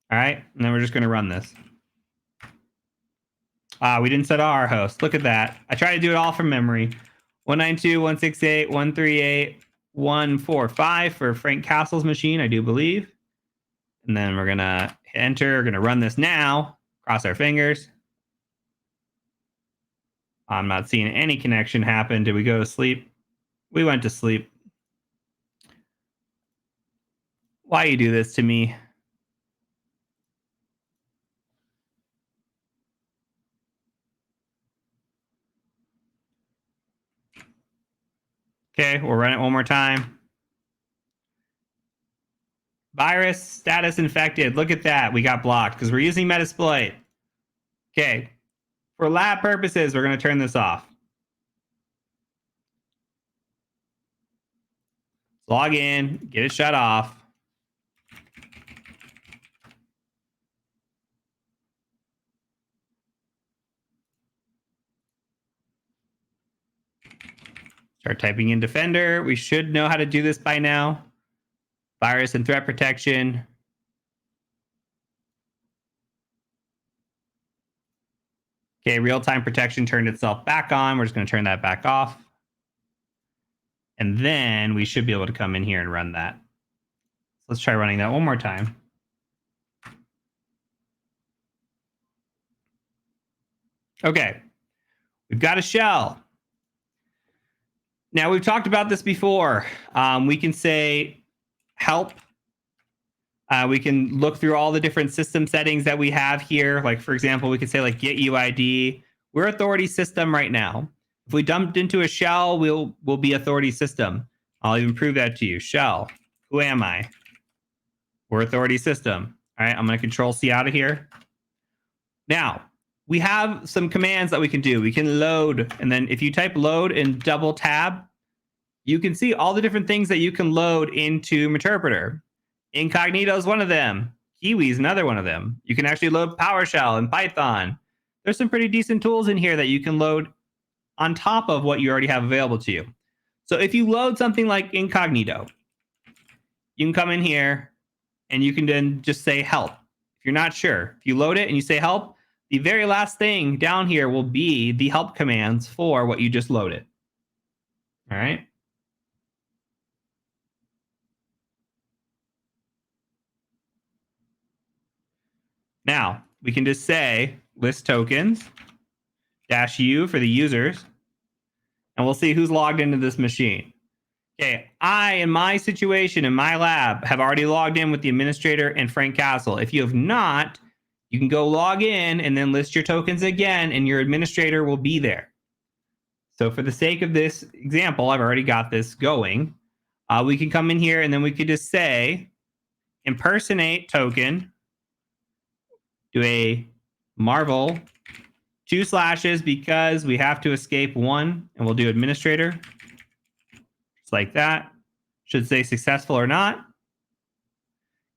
S1: All right, and then we're just going to run this. We didn't set our host. Look at that. I tried to do it all from memory. 192.168.138.145 for Frank Castle's machine, I do believe. And then we're going to hit enter. We're going to run this now. Cross our fingers. I'm not seeing any connection happen. Did we go to sleep? We went to sleep. Why you do this to me? Okay, we'll run it one more time. Virus status infected. Look at that. We got blocked because we're using Metasploit. Okay. For lab purposes, we're going to turn this off. Log in, get it shut off. Start typing in Defender. We should know how to do this by now. Virus and threat protection. Okay, real-time protection turned itself back on. We're just going to turn that back off. And then we should be able to come in here and run that. Let's try running that one more time. Okay, we've got a shell. Now, we've talked about this before. We can say help. We can look through all the different system settings that we have here. Like, for example, we could say like get UID. We're authority system right now. If we dumped into a shell, we'll be authority system. I'll even prove that to you. Shell. Who am I? We're authority system. All right, I'm going to control C out of here. Now, we have some commands that we can do. We can load, and then if you type load and double tab, you can see all the different things that you can load into Meterpreter. Incognito is one of them. Kiwi is another one of them. You can actually load PowerShell and Python. There's some pretty decent tools in here that you can load on top of what you already have available to you. So if you load something like Incognito, you can come in here and you can then just say help. If you're not sure, if you load it and you say help, the very last thing down here will be the help commands for what you just loaded. All right. Now, we can just say list tokens -u for the users, and we'll see who's logged into this machine. Okay, I, in my situation, in my lab, have already logged in with the administrator and Frank Castle. If you have not, you can go log in and then list your tokens again, and your administrator will be there. So for the sake of this example, I've already got this going. We can come in here, and then we could just say impersonate token, do a Marvel 2 slashes because we have to escape 1, and we'll do administrator. Just like that. Should say successful or not.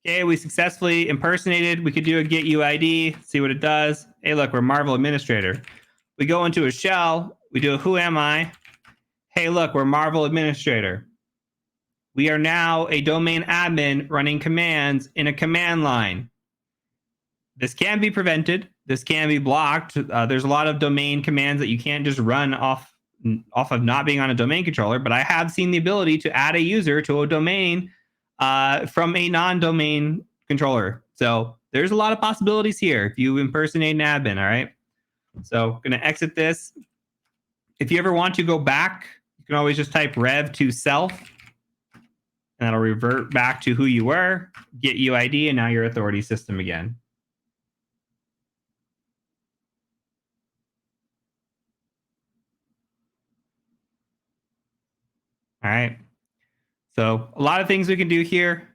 S1: Okay, we successfully impersonated. We could do a get UID, see what it does. Hey, look, we're Marvel administrator. We go into a shell. We do a who am I? Hey, look, we're Marvel administrator. We are now a domain admin running commands in a command line. This can be prevented. This can be blocked. There's a lot of domain commands that you can't just run off of not being on a domain controller, but I have seen the ability to add a user to a domain from a non-domain controller. So there's a lot of possibilities here if you impersonate an admin, all right? So I'm going to exit this. If you ever want to go back, you can always just type rev to self, and that'll revert back to who you were, get UID, and now you're authority system again. All right. So a lot of things we can do here.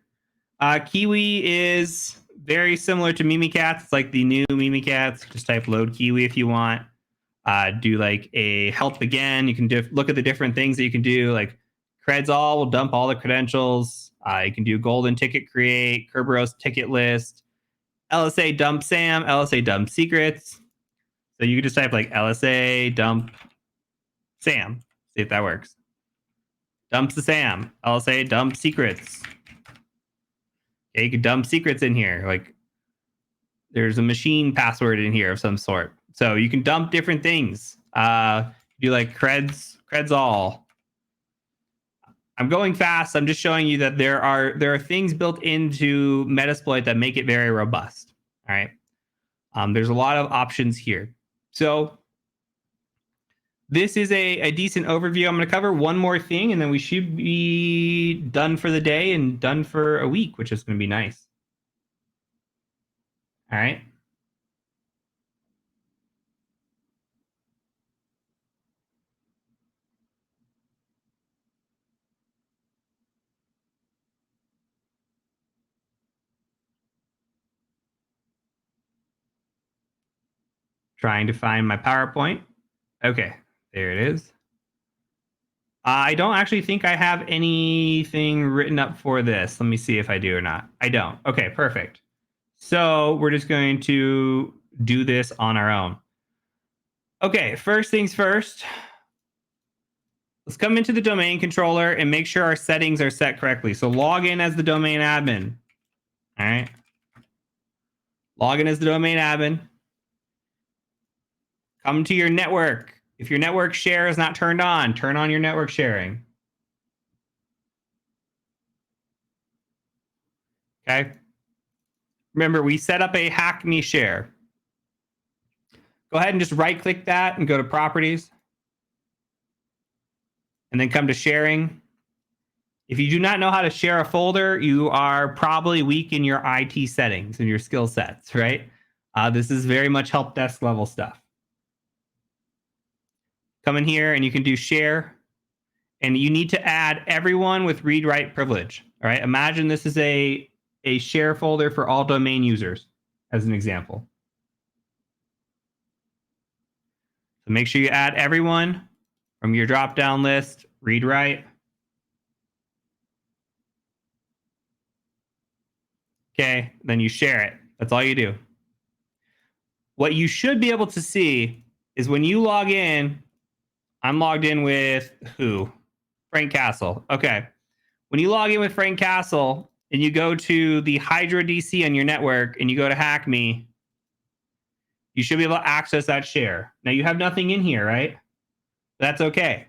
S1: Kiwi is very similar to Mimikatz. It's like the new Mimikatz. Just type load Kiwi if you want. Do like a help again. You can look at the different things that you can do. Like creds all will dump all the credentials. You can do golden ticket create, Kerberos ticket list, LSA dump SAM, LSA dump secrets. So you can just type like LSA dump SAM. See if that works. Dumps the SAM. LSA dump secrets. Okay, you can dump secrets in here. Like there's a machine password in here of some sort. So you can dump different things. Do like creds all. I'm going fast. I'm just showing you that there are things built into Metasploit that make it very robust. All right. There's a lot of options here. So this is a decent overview. I'm going to cover one more thing, and then we should be done for the day and done for a week, which is going to be nice. All right. Trying to find my PowerPoint. Okay, there it is. I don't actually think I have anything written up for this. Let me see if I do or not. I don't. Okay, perfect. So we're just going to do this on our own. Okay, first things first. Let's come into the domain controller and make sure our settings are set correctly. So log in as the domain admin. All right. Log in as the domain admin. Come to your network. If your network share is not turned on, turn on your network sharing. Okay. Remember, we set up a Hack Me share. Go ahead and just right click that and go to properties. And then come to sharing. If you do not know how to share a folder, you are probably weak in your IT settings and your skill sets, right? This is very much help desk level stuff. Come in here and you can do share. And you need to add everyone with read-write privilege. All right. Imagine this is a share folder for all domain users, as an example. So make sure you add everyone from your drop-down list, read-write. Okay, then you share it. That's all you do. What you should be able to see is when you log in, I'm logged in with who? Frank Castle. Okay. When you log in with Frank Castle and you go to the Hydra DC on your network and you go to Hack Me, you should be able to access that share. Now you have nothing in here, right? That's okay.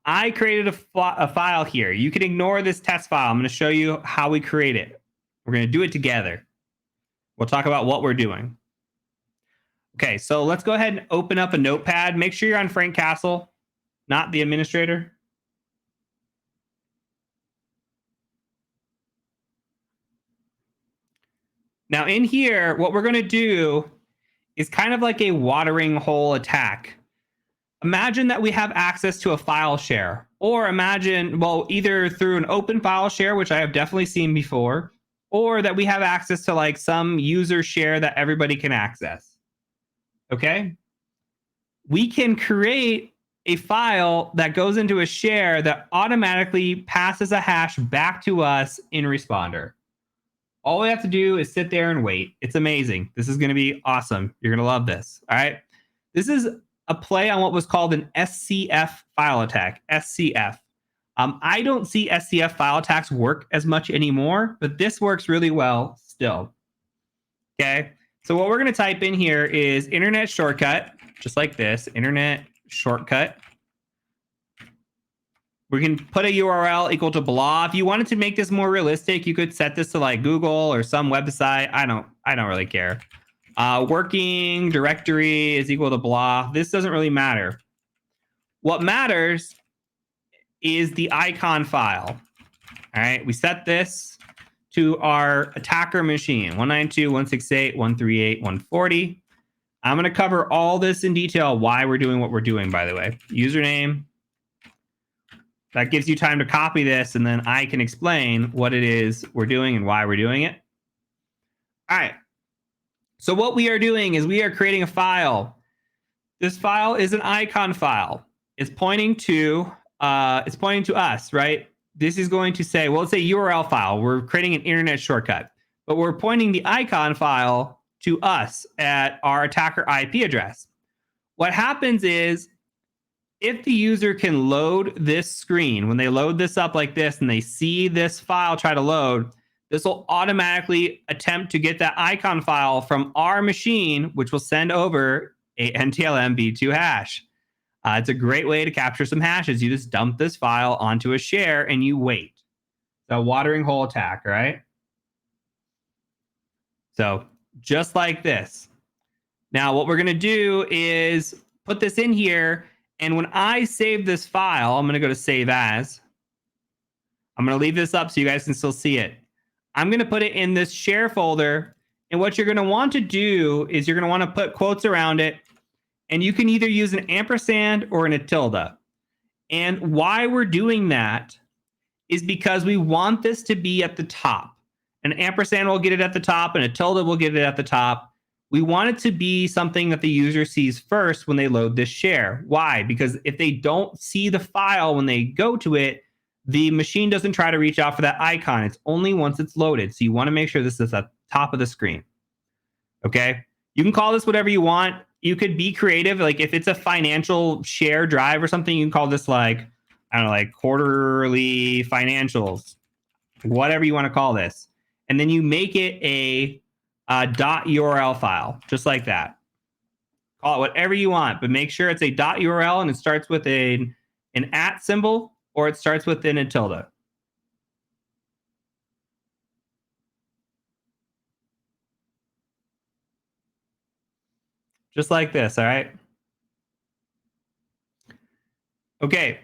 S1: I created a file here. You can ignore this test file. I'm going to show you how we create it. We're going to do it together. We'll talk about what we're doing. Okay, so let's go ahead and open up a notepad. Make sure you're on Frank Castle, not the administrator. Now in here, what we're going to do is kind of like a watering hole attack. Imagine that we have access to a file share, or imagine, well, either through an open file share, which I have definitely seen before, or that we have access to like some user share that everybody can access. Okay? We can create a file that goes into a share that automatically passes a hash back to us in Responder. All we have to do is sit there and wait. It's amazing. This is going to be awesome. You're going to love this. All right. This is a play on what was called an SCF file attack. SCF. I don't see SCF file attacks work as much anymore, but this works really well still. Okay. So what we're going to type in here is internet shortcut, just like this, internet shortcut. We can put a URL equal to blah. If you wanted to make this more realistic, you could set this to like Google or some website. I don't really care. Working directory is equal to blah. This doesn't really matter. What matters is the icon file. All right, we set this to our attacker machine, 192.168.138.140. I'm going to cover all this in detail, why we're doing what we're doing, by the way. Username. That gives you time to copy this, and then I can explain what it is we're doing and why we're doing it. All right. So what we are doing is we are creating a file. This file is an icon file. It's pointing to us, right? This is going to say, well, it's a URL file. We're creating an internet shortcut, but we're pointing the icon file to us at our attacker IP address. What happens is, if the user can load this screen, when they load this up like this and they see this file try to load, this will automatically attempt to get that icon file from our machine, which will send over a NTLM v2 hash. It's a great way to capture some hashes. You just dump this file onto a share and you wait. So watering hole attack, right? So just like this. Now what we're going to do is put this in here. And when I save this file, I'm going to go to save as. I'm going to leave this up so you guys can still see it. I'm going to put it in this share folder. And what you're going to want to do is you're going to want to put quotes around it. And you can either use an ampersand or a tilde. And why we're doing that is because we want this to be at the top. An ampersand will get it at the top and a tilde will get it at the top. we want it to be something that the user sees first when they load this share. Why? Because if they don't see the file when they go to it, the machine doesn't try to reach out for that icon. It's only once it's loaded. So you want to make sure this is at the top of the screen. Okay. You can call this whatever you want. You could be creative. Like if it's a financial share drive or something, you can call this like, I don't know, like quarterly financials, whatever you want to call this. And then you make it a .url file, just like that. Call it whatever you want, but make sure it's a .url and it starts with an @ symbol or it starts with a tilde. Just like this, all right? Okay,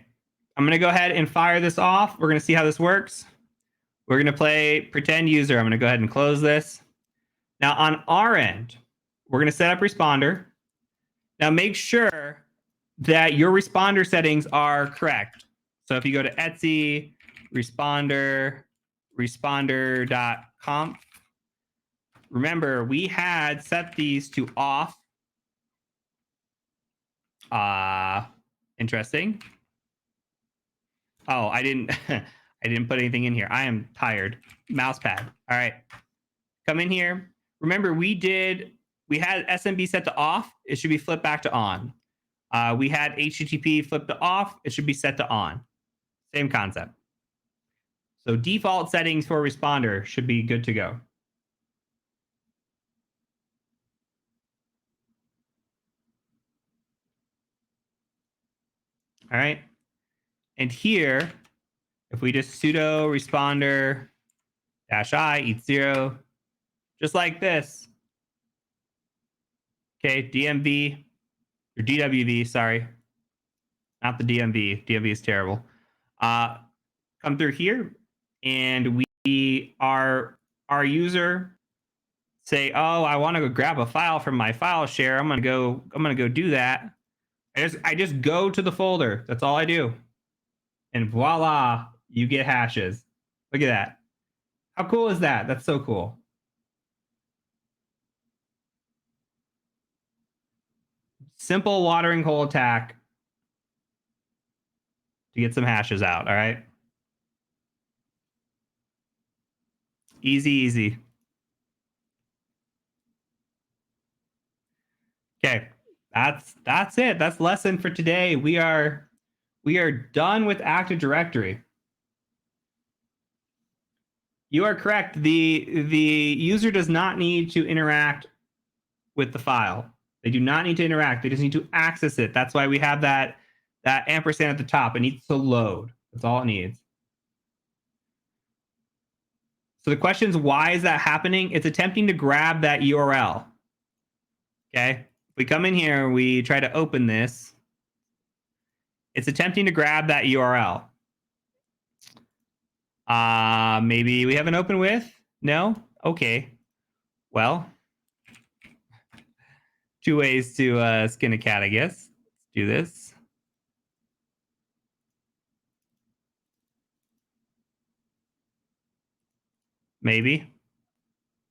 S1: I'm going to go ahead and fire this off. We're going to see how this works. We're going to play pretend user. I'm going to go ahead and close this. Now on our end, we're going to set up responder. Now make sure that your responder settings are correct. So if you go to Etsy, responder.conf, remember we had set these to off. Interesting. Oh, I didn't I didn't put anything in here. I am tired. Mouse pad. All right. Come in here. Remember, we had SMB set to off. It should be flipped back to on. We had HTTP flipped to off. It should be set to on. Same concept. So default settings for responder should be good to go. All right. And here, if we just sudo responder -i eats 0, just like this. Okay, DMV or DWV, sorry. Not the DMV. DMV is terrible. Come through here and our user say, oh, I want to go grab a file from my file share. I'm gonna go do that. I just go to the folder. That's all I do. And voila, you get hashes. Look at that. How cool is that? That's so cool. Simple watering hole attack to get some hashes out. All right. Easy, easy. Okay. That's it. That's lesson for today. We are done with Active Directory. You are correct. The user does not need to interact with the file. They do not need to interact. They just need to access it. That's why we have that ampersand at the top. It needs to load. That's all it needs. So the question is, why is that happening? It's attempting to grab that URL. Okay. If we come in here, we try to open this. It's attempting to grab that URL. Maybe we have an open with? No? Okay. Well, two ways to skin a cat, I guess. Let's do this. Maybe.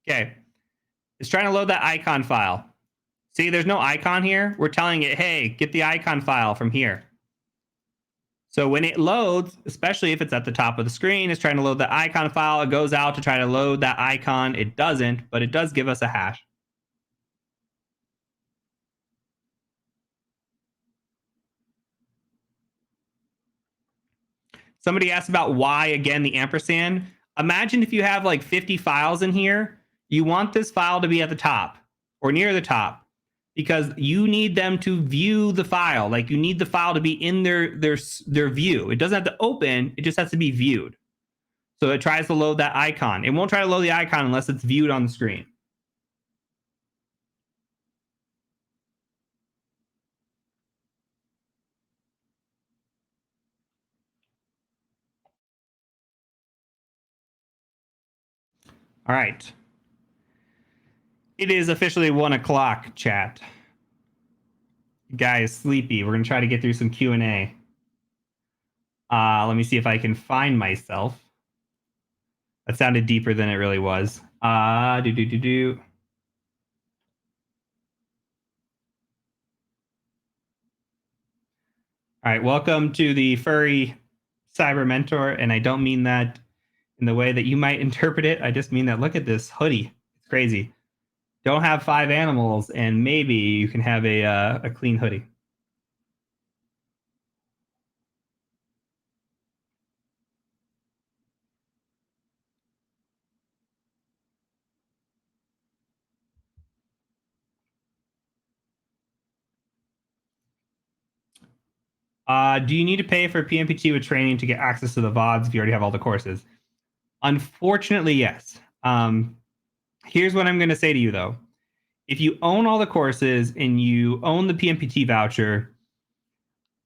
S1: Okay. It's trying to load that icon file. See, there's no icon here. We're telling it, hey, get the icon file from here. So when it loads, especially if it's at the top of the screen, it's trying to load the icon file. It goes out to try to load that icon. It doesn't, but it does give us a hash. Somebody asked about why, again, the ampersand. Imagine if you have like 50 files in here. You want this file to be at the top or near the top because you need them to view the file. Like you need the file to be in their view. It doesn't have to open. It just has to be viewed. So it tries to load that icon. It won't try to load the icon unless it's viewed on the screen. All right. It is officially 1 o'clock, chat. Guy is sleepy. We're going to try to get through some Q&A. Let me see if I can find myself. That sounded deeper than it really was. All right, welcome to the furry cyber mentor, and I don't mean that in the way that you might interpret it. I just mean that look at this hoodie; it's crazy. Don't have 5 animals, and maybe you can have a clean hoodie. Do you need to pay for PMPT with training to get access to the VODs if you already have all the courses? Unfortunately, yes. Here's what I'm going to say to you though: if you own all the courses and you own the PMPT voucher,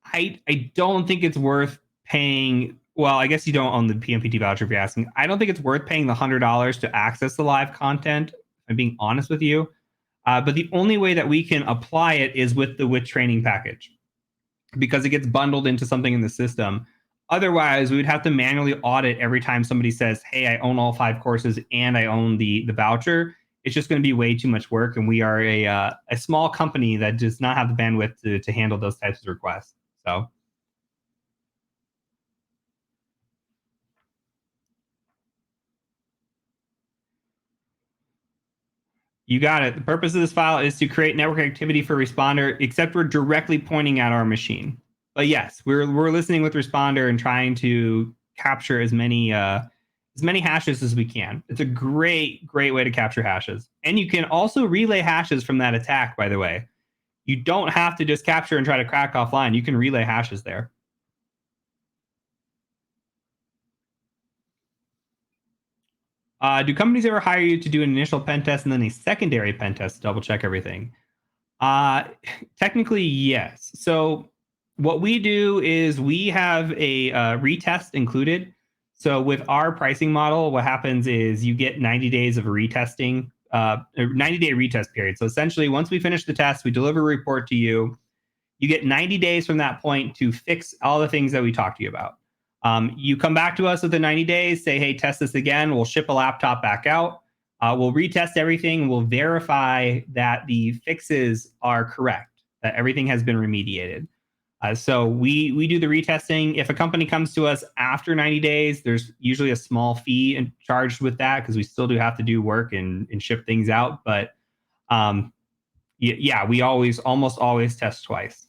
S1: I don't think it's worth paying. Well, I guess you don't own the PMPT voucher if you're asking. I don't think it's worth paying the $100 to access the live content. I'm being honest with you. But the only way that we can apply it is with the with training package because it gets bundled into something in the system. Otherwise, we would have to manually audit every time somebody says, "Hey, I own all 5 courses and I own the voucher." It's just going to be way too much work, and we are a small company that does not have the bandwidth to handle those types of requests. So you got it. The purpose of this file is to create network activity for responder, except we're directly pointing at our machine. But yes, we're listening with responder and trying to capture as many hashes as we can. It's a great way to capture hashes. And you can also relay hashes from that attack, by the way. You don't have to just capture and try to crack offline. You can relay hashes there. Do companies ever hire you to do an initial pen test and then a secondary pen test to double check everything? Uh, Technically, yes. So what we do is we have a retest included. So with our pricing model, what happens is you get 90 days of retesting, 90-day retest period. So essentially, once we finish the test, we deliver a report to you. You get 90 days from that point to fix all the things that we talked to you about. You come back to us within 90 days, say, hey, test this again. We'll ship a laptop back out. We'll retest everything. We'll verify that the fixes are correct, that everything has been remediated. So we do the retesting. If a company comes to us after 90 days, there's usually a small fee charged with that because we still do have to do work and ship things out. But um, yeah, we almost always test twice.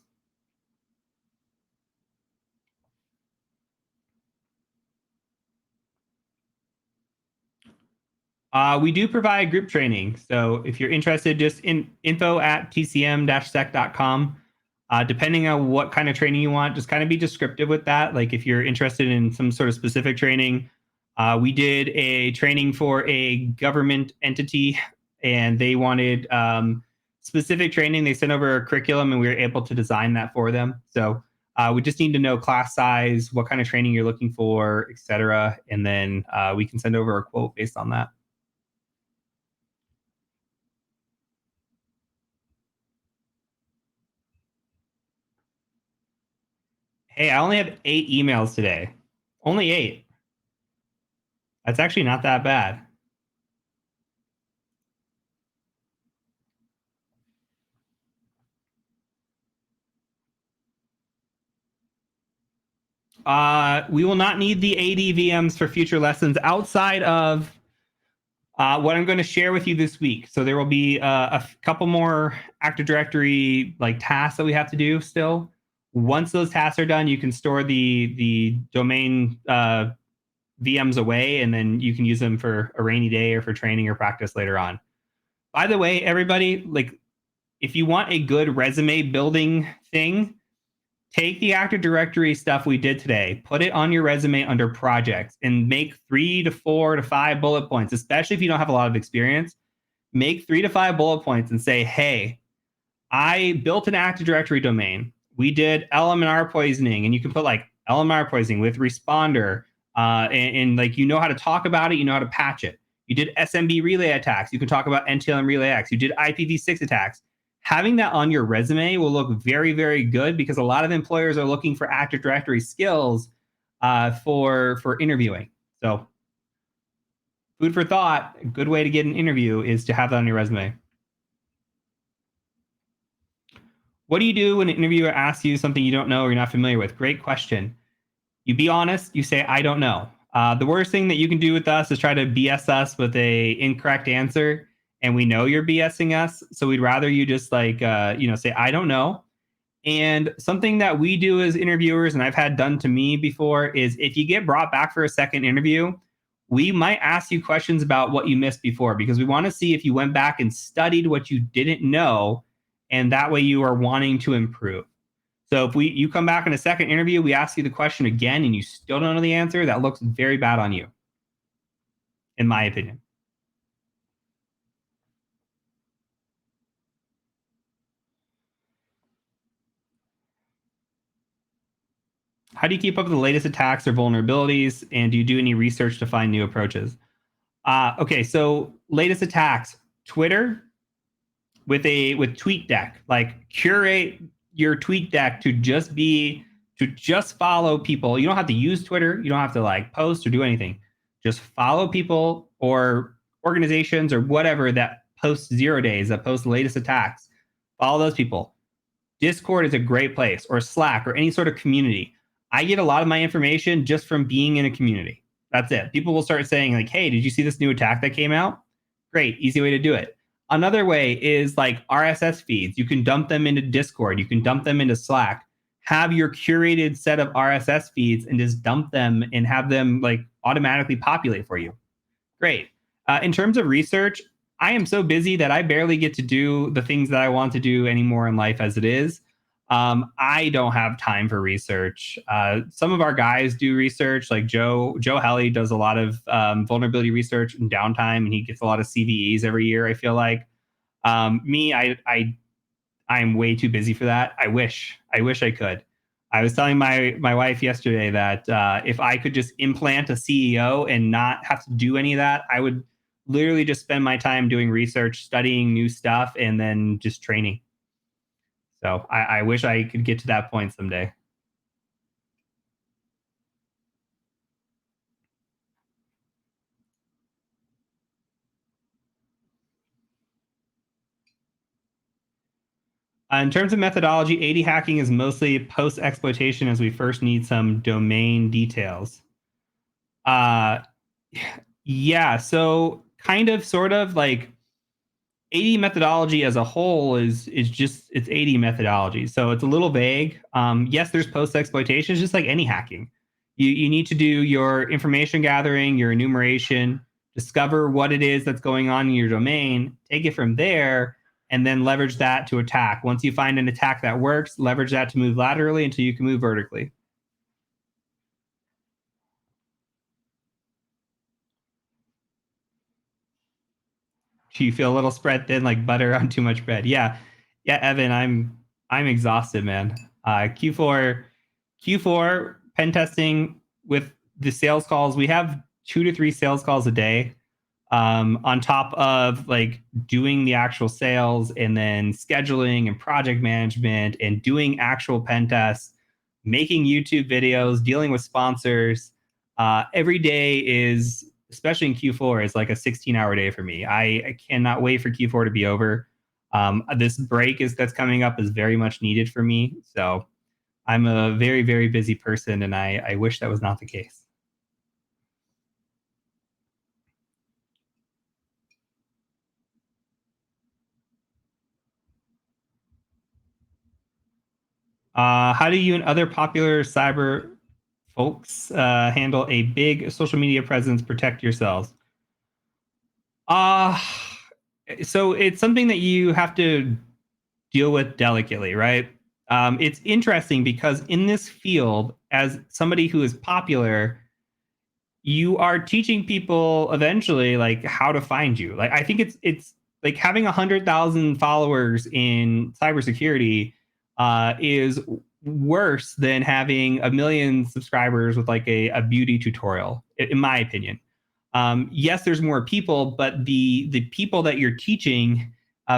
S1: We do provide group training. So if you're interested, just in info at tcm-sec.com. Depending on what kind of training you want, just kind of be descriptive with that. Like if you're interested in some sort of specific training, we did a training for a government entity and they wanted specific training. They sent over a curriculum and we were able to design that for them. So we just need to know class size, what kind of training you're looking for, et cetera. And then we can send over a quote based on that. Hey, I only have 8 emails today. Only 8. That's actually not that bad. We will not need the AD VMs for future lessons outside of what I'm going to share with you this week. So there will be couple more Active Directory like tasks that we have to do still. Once those tasks are done, you can store the domain VMs away, and then you can use them for a rainy day or for training or practice later on. By the way, everybody, like if you want a good resume building thing, take the Active Directory stuff we did today, put it on your resume under projects, and make 3 to 4 to 5 bullet points, especially if you don't have a lot of experience. Make 3 to 5 bullet points and say, hey, I built an Active Directory domain. We did LMR poisoning, and you can put like LMR poisoning with responder, and like you know how to talk about it, you know how to patch it. You did SMB relay attacks. You can talk about NTLM relay X. You did IPv6 attacks. Having that on your resume will look very good because a lot of employers are looking for Active Directory skills for interviewing. So, food for thought. A good way to get an interview is to have that on your resume. What do you do when an interviewer asks you something you don't know or you're not familiar with? Great question. You be honest. You say, I don't know. The worst thing that you can do with us is try to BS us with a incorrect answer, and we know you're BSing us. So we'd rather you just say, I don't know. And something that we do as interviewers, and I've had done to me before, is if you get brought back for a second interview, we might ask you questions about what you missed before because we want to see if you went back and studied what you didn't know, and that way you are wanting to improve. So if you come back in a second interview, we ask you the question again, and you still don't know the answer, that looks very bad on you, in my opinion. How do you keep up with the latest attacks or vulnerabilities, and do you do any research to find new approaches? Okay, so latest attacks, Twitter with TweetDeck, like curate your TweetDeck to just follow people. You don't have to use Twitter. You don't have to like post or do anything. Just follow people or organizations or whatever that post 0 days, that post the latest attacks. Follow those people. Discord is a great place, or Slack, or any sort of community. I get a lot of my information just from being in a community. That's it. People will start saying, like, hey, did you see this new attack that came out? Great, easy way to do it. Another way is like RSS feeds. You can dump them into Discord, you can dump them into Slack. Have your curated set of RSS feeds and just dump them and have them like automatically populate for you. Great. In terms of research, I am so busy that I barely get to do the things that I want to do anymore in life as it is. I don't have time for research. Some of our guys do research, like Joe Helly does a lot of vulnerability research in downtime, and he gets a lot of CVEs every year. I feel like me, I'm way too busy for that. I wish I could. I was telling my wife yesterday that if I could just implant a CEO and not have to do any of that, I would literally just spend my time doing research, studying new stuff, and then just training. So I wish I could get to that point someday. In terms of methodology, 80 hacking is mostly post exploitation as we first need some domain details. Uh, yeah, so kind of, sort of like 80 methodology as a whole is just it's 80 methodology. So it's a little vague. Yes, there's post exploitation. It's just like any hacking. You need to do your information gathering, your enumeration, discover what it is that's going on in your domain, take it from there, and then leverage that to attack. Once you find an attack that works, leverage that to move laterally until you can move vertically. You feel a little spread thin like butter on too much bread. Yeah. Yeah, Evan, I'm exhausted, man. Q4 pen testing with the sales calls. We have 2 to 3 sales calls a day. On top of like doing the actual sales and then scheduling and project management and doing actual pen tests, making YouTube videos, dealing with sponsors. Every day is, especially in Q4, is like a 16-hour day for me. I cannot wait for Q4 to be over. This break is that's coming up is very much needed for me. So I'm a very, very busy person, and I wish that was not the case. How do you and other popular cyber folks handle a big social media presence, protect yourselves? Uh, so it's something that you have to deal with delicately, right? It's interesting because in this field, as somebody who is popular, you are teaching people eventually like how to find you. Like I think it's like having 100,000 followers in cybersecurity is worse than having a million subscribers with like a beauty tutorial, in my opinion. Yes, there's more people, but the people that you're teaching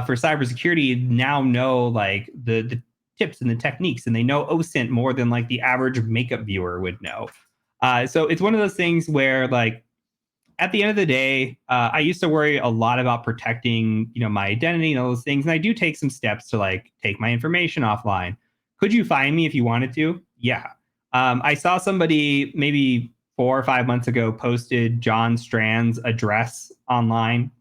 S1: for cybersecurity now know like the tips and the techniques, and they know OSINT more than like the average makeup viewer would know. So it's one of those things where like at the end of the day, I used to worry a lot about protecting, my identity and all those things, and I do take some steps to like take my information offline. Could you find me if you wanted to? Yeah. I saw somebody maybe 4 or 5 months ago posted John Strand's address online,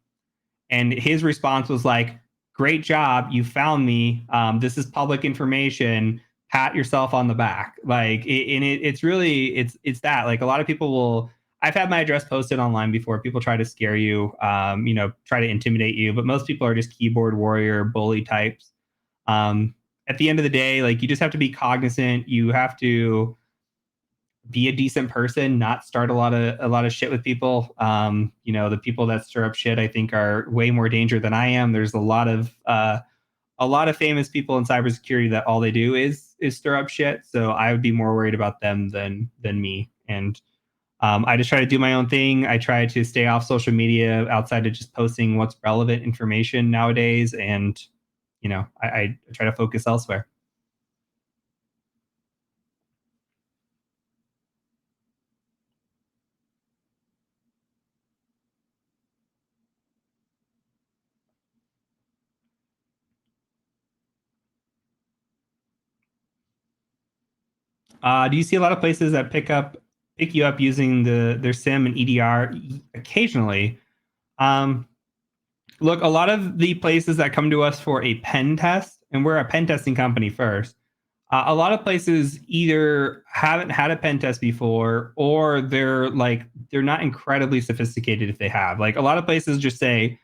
S1: and his response was like, "Great job, you found me. This is public information. Pat yourself on the back." Like, it's really it's that like a lot of people will. I've had my address posted online before. People try to scare you, try to intimidate you, but most people are just keyboard warrior bully types. Um, at the end of the day, like you just have to be cognizant. You have to be a decent person, not start a lot of shit with people. The people that stir up shit, I think, are way more danger than I am. There's a lot of famous people in cybersecurity that all they do is stir up shit. So I would be more worried about them than me. And I just try to do my own thing. I try to stay off social media outside of just posting what's relevant information nowadays, and I try to focus elsewhere. Do you see a lot of places that pick you up using their SIM and EDR? Occasionally. Um, Look, a lot of the places that come to us for a pen test, and we're a pen testing company first. A lot of places either haven't had a pen test before, or they're not incredibly sophisticated if they have. Like a lot of places just say,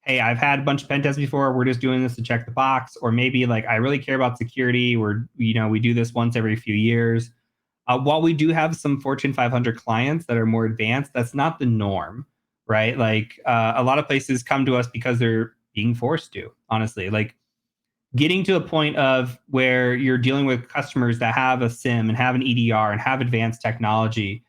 S1: "Hey, I've had a bunch of pen tests before. We're just doing this to check the box," or maybe like, "I really care about security. We do this once every few years." While we do have some Fortune 500 clients that are more advanced, that's not the norm, right? Like a lot of places come to us because they're being forced to, honestly. Like getting to a point of where you're dealing with customers that have a SIM and have an EDR and have advanced technology,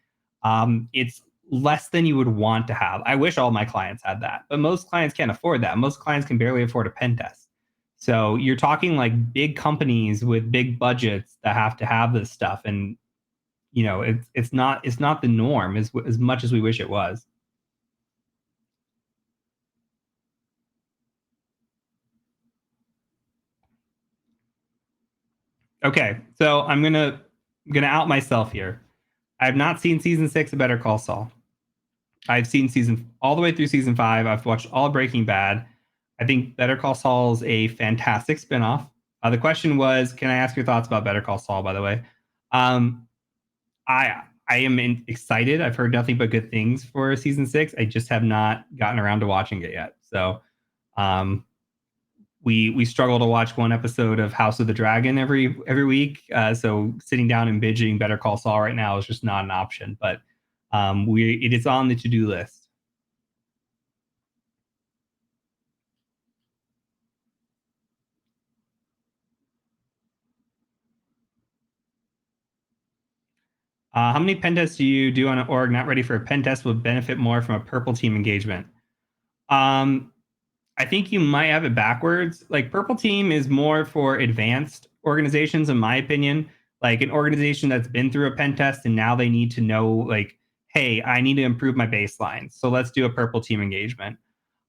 S1: it's less than you would want to have. I wish all my clients had that, but most clients can't afford that. Most clients can barely afford a pen test. So you're talking like big companies with big budgets that have to have this stuff, and it's not the norm as much as we wish it was. Okay, so I'm gonna out myself here. I have not seen season 6 of Better Call Saul. I've seen season all the way through season 5. I've watched all Breaking Bad. I think Better Call Saul is a fantastic spinoff. The question was, can I ask your thoughts about Better Call Saul? By the way, um, I am excited. I've heard nothing but good things for season 6. I just have not gotten around to watching it yet. So um, we struggle to watch one episode of House of the Dragon every week. So sitting down and binging Better Call Saul right now is just not an option. But we it is on the to do list. How many pen tests do you do on an org not ready for a pen test would benefit more from a purple team engagement? Um, I think you might have it backwards. Like purple team is more for advanced organizations, in my opinion. Like an organization that's been through a pen test and now they need to know, like, hey, I need to improve my baseline. So let's do a purple team engagement.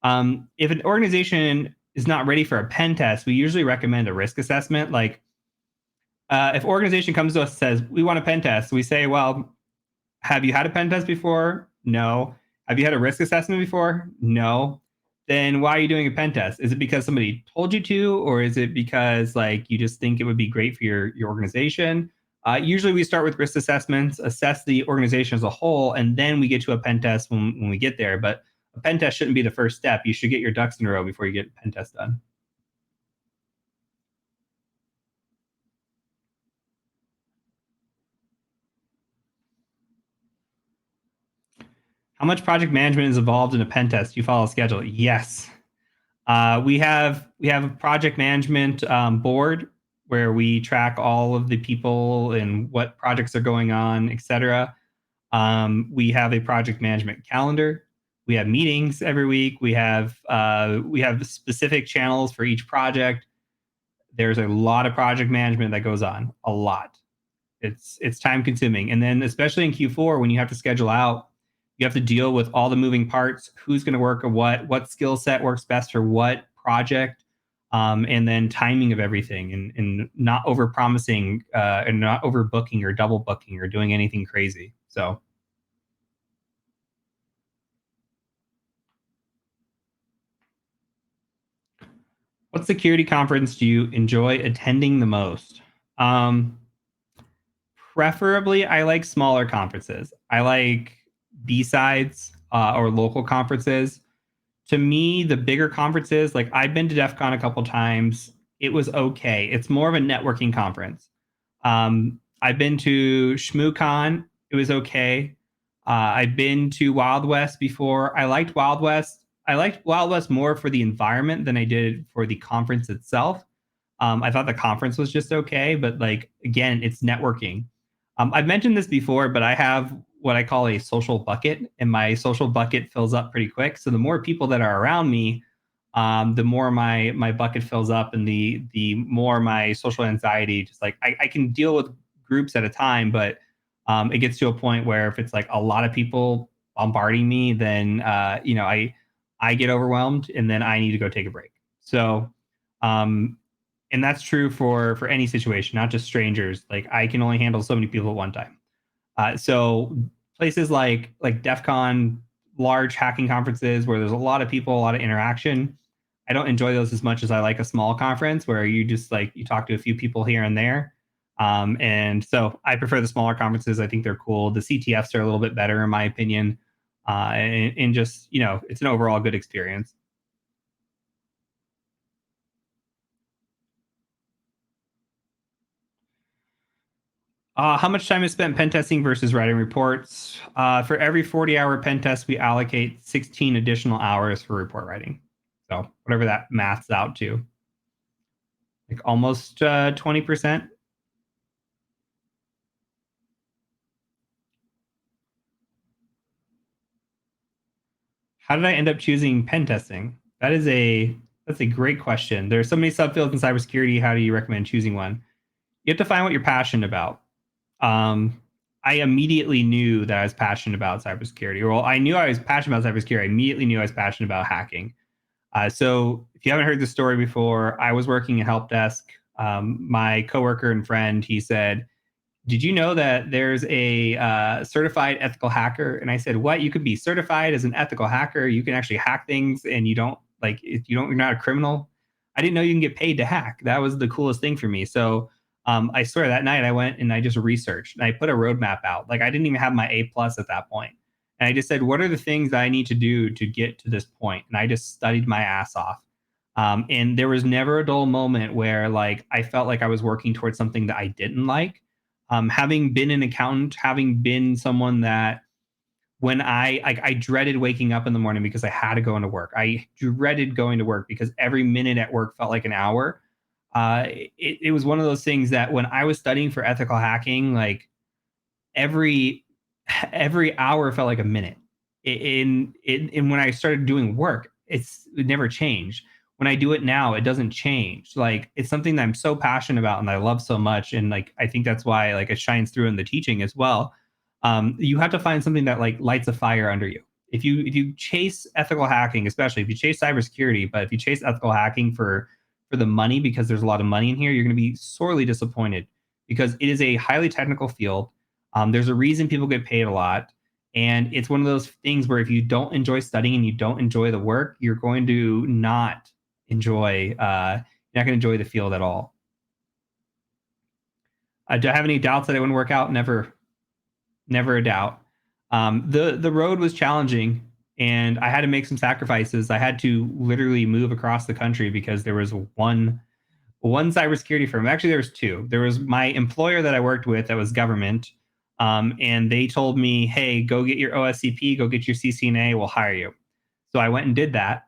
S1: If an organization is not ready for a pen test, we usually recommend a risk assessment. Like if organization comes to us and says we want a pen test, we say, well, have you had a pen test before? No. Have you had a risk assessment before? No. Then why are you doing a pen test? Is it because somebody told you to, or is it because like you just think it would be great for your organization? Usually, we start with risk assessments, assess the organization as a whole, and then we get to a pen test when we get there. But a pen test shouldn't be the first step. You should get your ducks in a row before you get a pen test done. How much project management is involved in a pen test? You follow a schedule? Yes. We have a project management board where we track all of the people and what projects are going on, etc. We have a project management calendar. We have meetings every week. We have specific channels for each project. There's a lot of project management that goes on. A lot. It's time consuming, and then especially in Q4 when you have to schedule out. You have to deal with all the moving parts, who's going to work or what skill set works best for what project, and then timing of everything, and not over promising and not overbooking or double booking or doing anything crazy. So, what security conference do you enjoy attending the most? Um, Preferably, I like smaller conferences. I like B-sides, or local conferences. To me, the bigger conferences, like I've been to DEF CON a couple times. It was okay. It's more of a networking conference. I've been to ShmooCon. It was okay. I've been to Wild West before. I liked Wild West. I liked Wild West more for the environment than I did for the conference itself. I thought the conference was just okay, but like again, it's networking. I've mentioned this before, but I have what I call a social bucket, and my social bucket fills up pretty quick. So the more people that are around me, the more my bucket fills up, and the more my social anxiety. Just like I can deal with groups at a time, but it gets to a point where if it's like a lot of people bombarding me, then I get overwhelmed, and then I need to go take a break. So um, and that's true for any situation, not just strangers. Like I can only handle so many people at one time. So places like DEF CON, large hacking conferences where there's a lot of people, a lot of interaction. I don't enjoy those as much as I like a small conference where you just like you talk to a few people here and there. And so I prefer the smaller conferences. I think they're cool. The CTFs are a little bit better in my opinion. And just, it's an overall good experience. How much time is spent pen testing versus writing reports? For every 40-hour pen test, we allocate 16 additional hours for report writing. So whatever that maths out to, like almost 20%. How did I end up choosing pen testing? That's a great question. There are so many subfields in cybersecurity. How do you recommend choosing one? You have to find what you're passionate about. Um, I immediately knew that I was passionate about cybersecurity. Well, I knew I was passionate about cybersecurity. I immediately knew I was passionate about hacking. So if you haven't heard the story before, I was working at help desk. My coworker and friend, he said, "Did you know that there's a certified ethical hacker?" And I said, "What? You could be certified as an ethical hacker? You can actually hack things, and you don't like if you don't. You're not a criminal." I didn't know you can get paid to hack. That was the coolest thing for me. So I swear that night I went and I just researched and I put a roadmap out. Like I didn't even have my A+ at that point. And I just said, what are the things that I need to do to get to this point? And I just studied my ass off. And there was never a dull moment where like I felt like I was working towards something that I didn't like. Having been an accountant, having been someone that when I dreaded waking up in the morning because I had to go into work. I dreaded going to work because every minute at work felt like an hour. It was one of those things that when I was studying for ethical hacking, like every every hour felt like a minute. In when I started doing work, it never changed. When I do it now, it doesn't change. Like it's something that I'm so passionate about and I love so much, and like I think that's why like it shines through in the teaching as well. You have to find something that like lights a fire under you. If you chase ethical hacking, especially if you chase cybersecurity, but if you chase ethical hacking for the money because there's a lot of money in here, you're going to be sorely disappointed because it is a highly technical field. There's a reason people get paid a lot. And it's one of those things where if you don't enjoy studying and you don't enjoy the work, you're going to not enjoy, you're not going to enjoy the field at all. Do I have any doubts that it wouldn't work out? Never, never a doubt. The road was challenging and I had to make some sacrifices. I had to literally move across the country because there was one cybersecurity firm. Actually, there was two. There was my employer that I worked with that was government, and they told me, "Hey, go get your OSCP, go get your CCNA. We'll hire you." So I went and did that,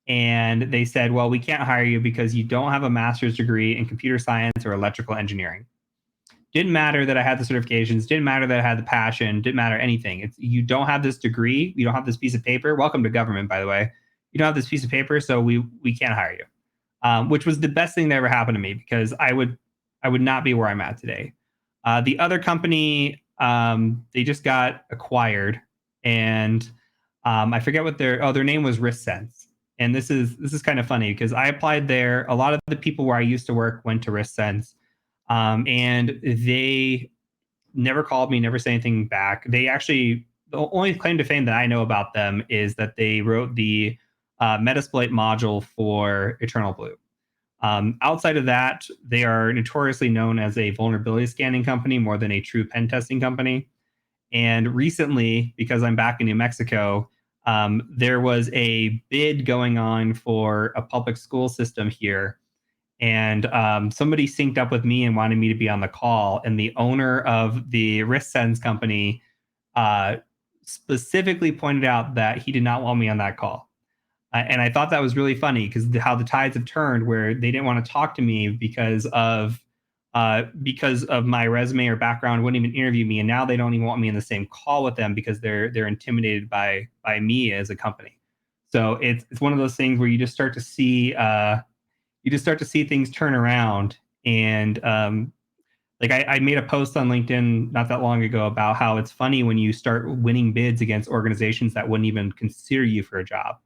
S1: and they said, "Well, we can't hire you because you don't have a master's degree in computer science or electrical engineering." Didn't matter that I had the certifications. Didn't matter that I had the passion. Didn't matter anything. It's you don't have this degree. You don't have this piece of paper. Welcome to government, by the way. You don't have this piece of paper, so we can't hire you, which was the best thing that ever happened to me because I would not be where I'm at today. The other company, they just got acquired, and I forget what their name was Risk Sense. And this is kind of funny because I applied there. A lot of the people where I used to work went to Risk Sense, and they never called me, never said anything back. They actually, the only claim to fame that I know about them is that they wrote the Metasploit module for Eternal Blue. Outside of that, they are notoriously known as a vulnerability scanning company more than a true pen testing company. And recently, because I'm back in New Mexico, there was a bid going on for a public school system here. And somebody synced up with me and wanted me to be on the call. And the owner of the Risk Sense company uh, specifically pointed out that he did not want me on that call. And I thought that was really funny because how the tides have turned, where they didn't want to talk to me because of my resume or background, wouldn't even interview me, and now they don't even want me in the same call with them because they're intimidated by me as a company. So it's one of those things where you just start to see things turn around. And like I made a post on LinkedIn not that long ago about how it's funny when you start winning bids against organizations that wouldn't even consider you for a job.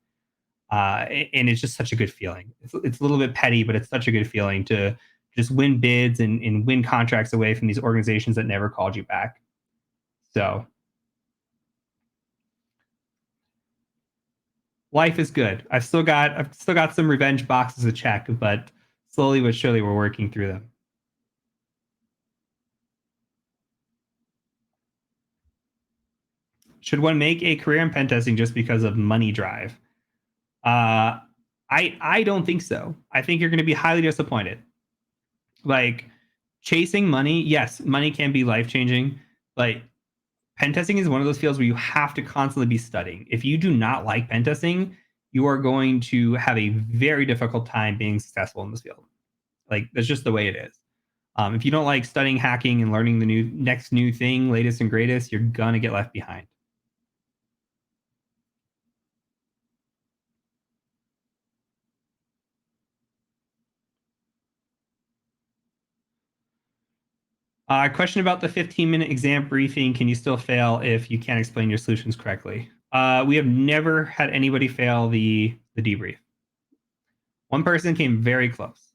S1: And it's just such a good feeling. It's a little bit petty, but it's such a good feeling to just win bids and win contracts away from these organizations that never called you back. So life is good. I've still got some revenge boxes to check, but slowly but surely we're working through them. Should one make a career in pen testing just because of money drive? Uh, I don't think so. I think you're going to be highly disappointed. Like chasing money, yes, money can be life changing, but pen testing is one of those fields where you have to constantly be studying. If you do not like pen testing, you are going to have a very difficult time being successful in this field. Like that's just the way it is. If you don't like studying hacking and learning the next new thing, latest and greatest, you're gonna get left behind. Question about the 15-minute exam briefing. Can you still fail if you can't explain your solutions correctly? We have never had anybody fail the debrief. One person came very close.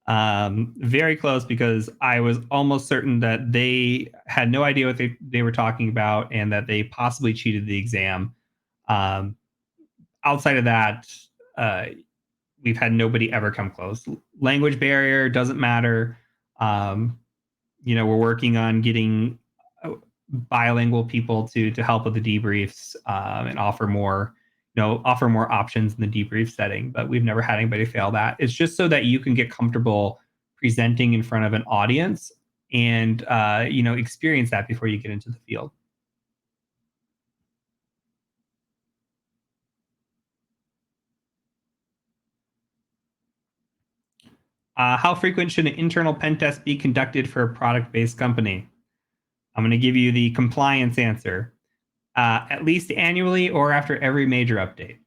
S1: Very close because I was almost certain that they had no idea what they were talking about and that they possibly cheated the exam. Um, Outside of that, uh, we've had nobody ever come close. Language barrier doesn't matter. Um, we're working on getting bilingual people to help with the debriefs and offer more options in the debrief setting. But we've never had anybody fail that. It's just so that you can get comfortable presenting in front of an audience and experience that before you get into the field. How frequent should an internal pen test be conducted for a product-based company? I'm going to give you the compliance answer. At least annually or after every major update.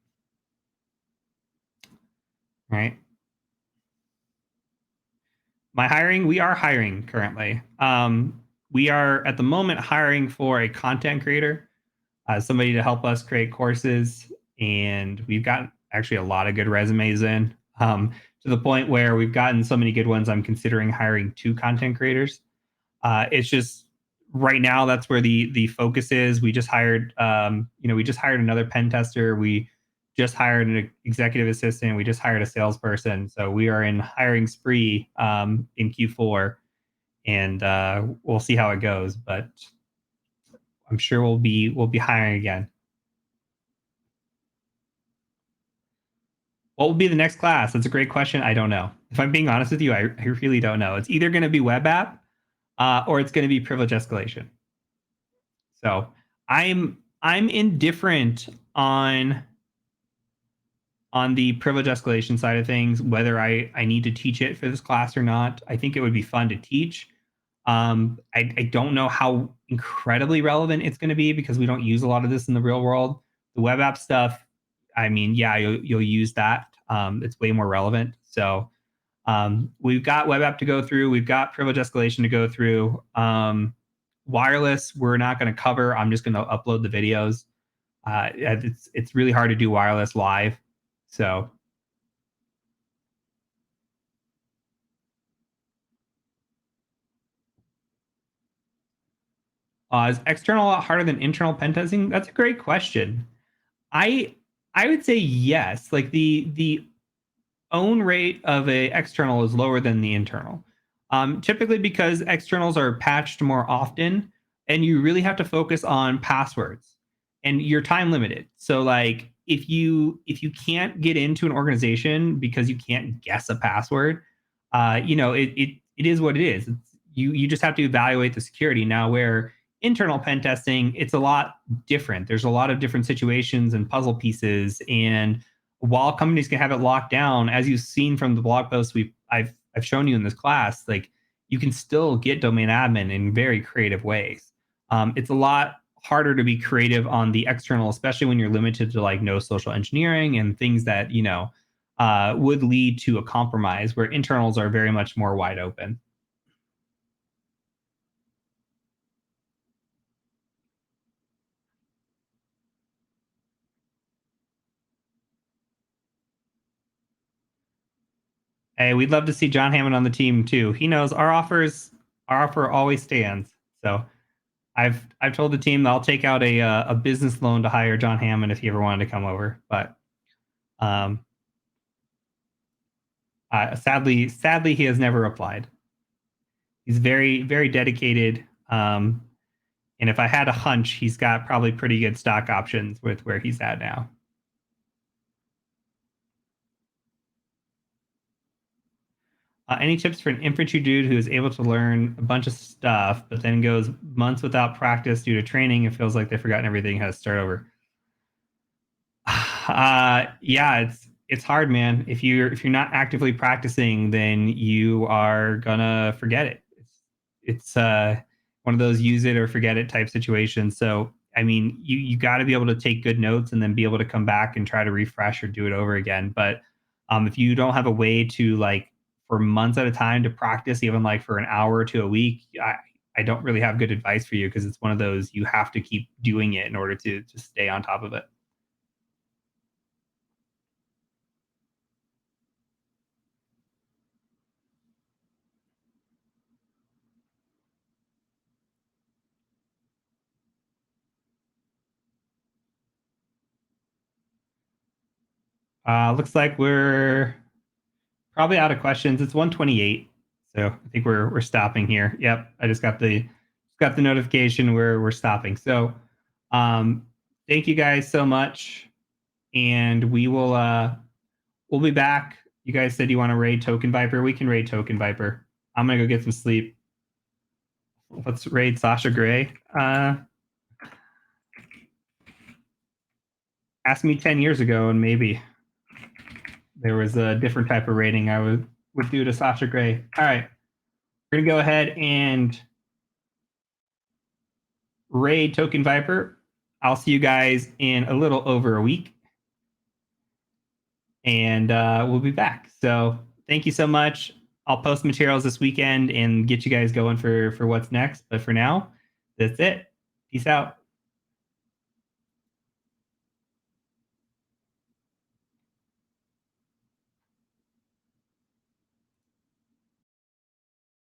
S1: Right. My hiring, we are hiring currently. We are at the moment hiring for a content creator, somebody to help us create courses, and we've got actually a lot of good resumes in, to the point where we've gotten so many good ones. I'm considering hiring two content creators. It's just right now that's where the focus is. We just hired another pen tester. We just hired an executive assistant. We just hired a salesperson. So we are in hiring spree in Q4, and we'll see how it goes. But I'm sure we'll be hiring again. What will be the next class? That's a great question. I don't know. If I'm being honest with you, I really don't know. It's either going to be web app or it's going to be privilege escalation. So I'm indifferent on the privilege escalation side of things, whether I need to teach it for this class or not. I think it would be fun to teach. I don't know how incredibly relevant it's going to be because we don't use a lot of this in the real world. The web app stuff, I mean, yeah, you'll use that. It's way more relevant. So we've got web app to go through. We've got privilege escalation to go through. wireless, we're not going to cover. I'm just going to upload the videos. It's really hard to do wireless live. So, is external a lot harder than internal pen testing? That's a great question. I I would say yes. Like the own rate of a external is lower than the internal. Typically because externals are patched more often, and you really have to focus on passwords, and you're time limited. So like if you can't get into an organization because you can't guess a password, it is what it is. You just have to evaluate the security. Now, where internal pen testing, it's a lot different. There's a lot of different situations and puzzle pieces, and while companies can have it locked down, as you've seen from the blog posts I've shown you in this class, like you can still get domain admin in very creative ways. It's a lot harder to be creative on the external, especially when you're limited to like no social engineering and things that would lead to a compromise. Where internals are very much more wide open. Hey, we'd love to see John Hammond on the team too. He knows our offer always stands. So I've told the team that I'll take out a business loan to hire John Hammond if he ever wanted to come over. But um, sadly, he has never applied. He's very dedicated. And if I had a hunch, he's got probably pretty good stock options with where he's at now. Any tips for an infantry dude who is able to learn a bunch of stuff, but then goes months without practice due to training and feels like they've forgotten everything, has to start over? Yeah, it's hard, man. If you're not actively practicing, then you are gonna forget it. It's one of those use it or forget it type situations. So I mean, you got to be able to take good notes and then be able to come back and try to refresh or do it over again. But if you don't have a way to like for months at a time to practice, even like for an hour to a week, I don't really have good advice for you because it's one of those you have to keep doing it in order to stay on top of it. Looks like we're probably out of questions. It's 128, so I think we're stopping here. Yep, I just got the notification where we're stopping. So, um, thank you guys so much, and we'll be back. You guys said you want to raid Token Viper. We can raid Token Viper. I'm gonna go get some sleep. Let's raid Sasha Gray. Ask me 10 years ago, and maybe there was a different type of rating I would do to Sasha Gray. All right, we're gonna go ahead and raid Token Viper. I'll see you guys in a little over a week, and we'll be back. So thank you so much. I'll post materials this weekend and get you guys going for what's next. But for now, that's it. Peace out.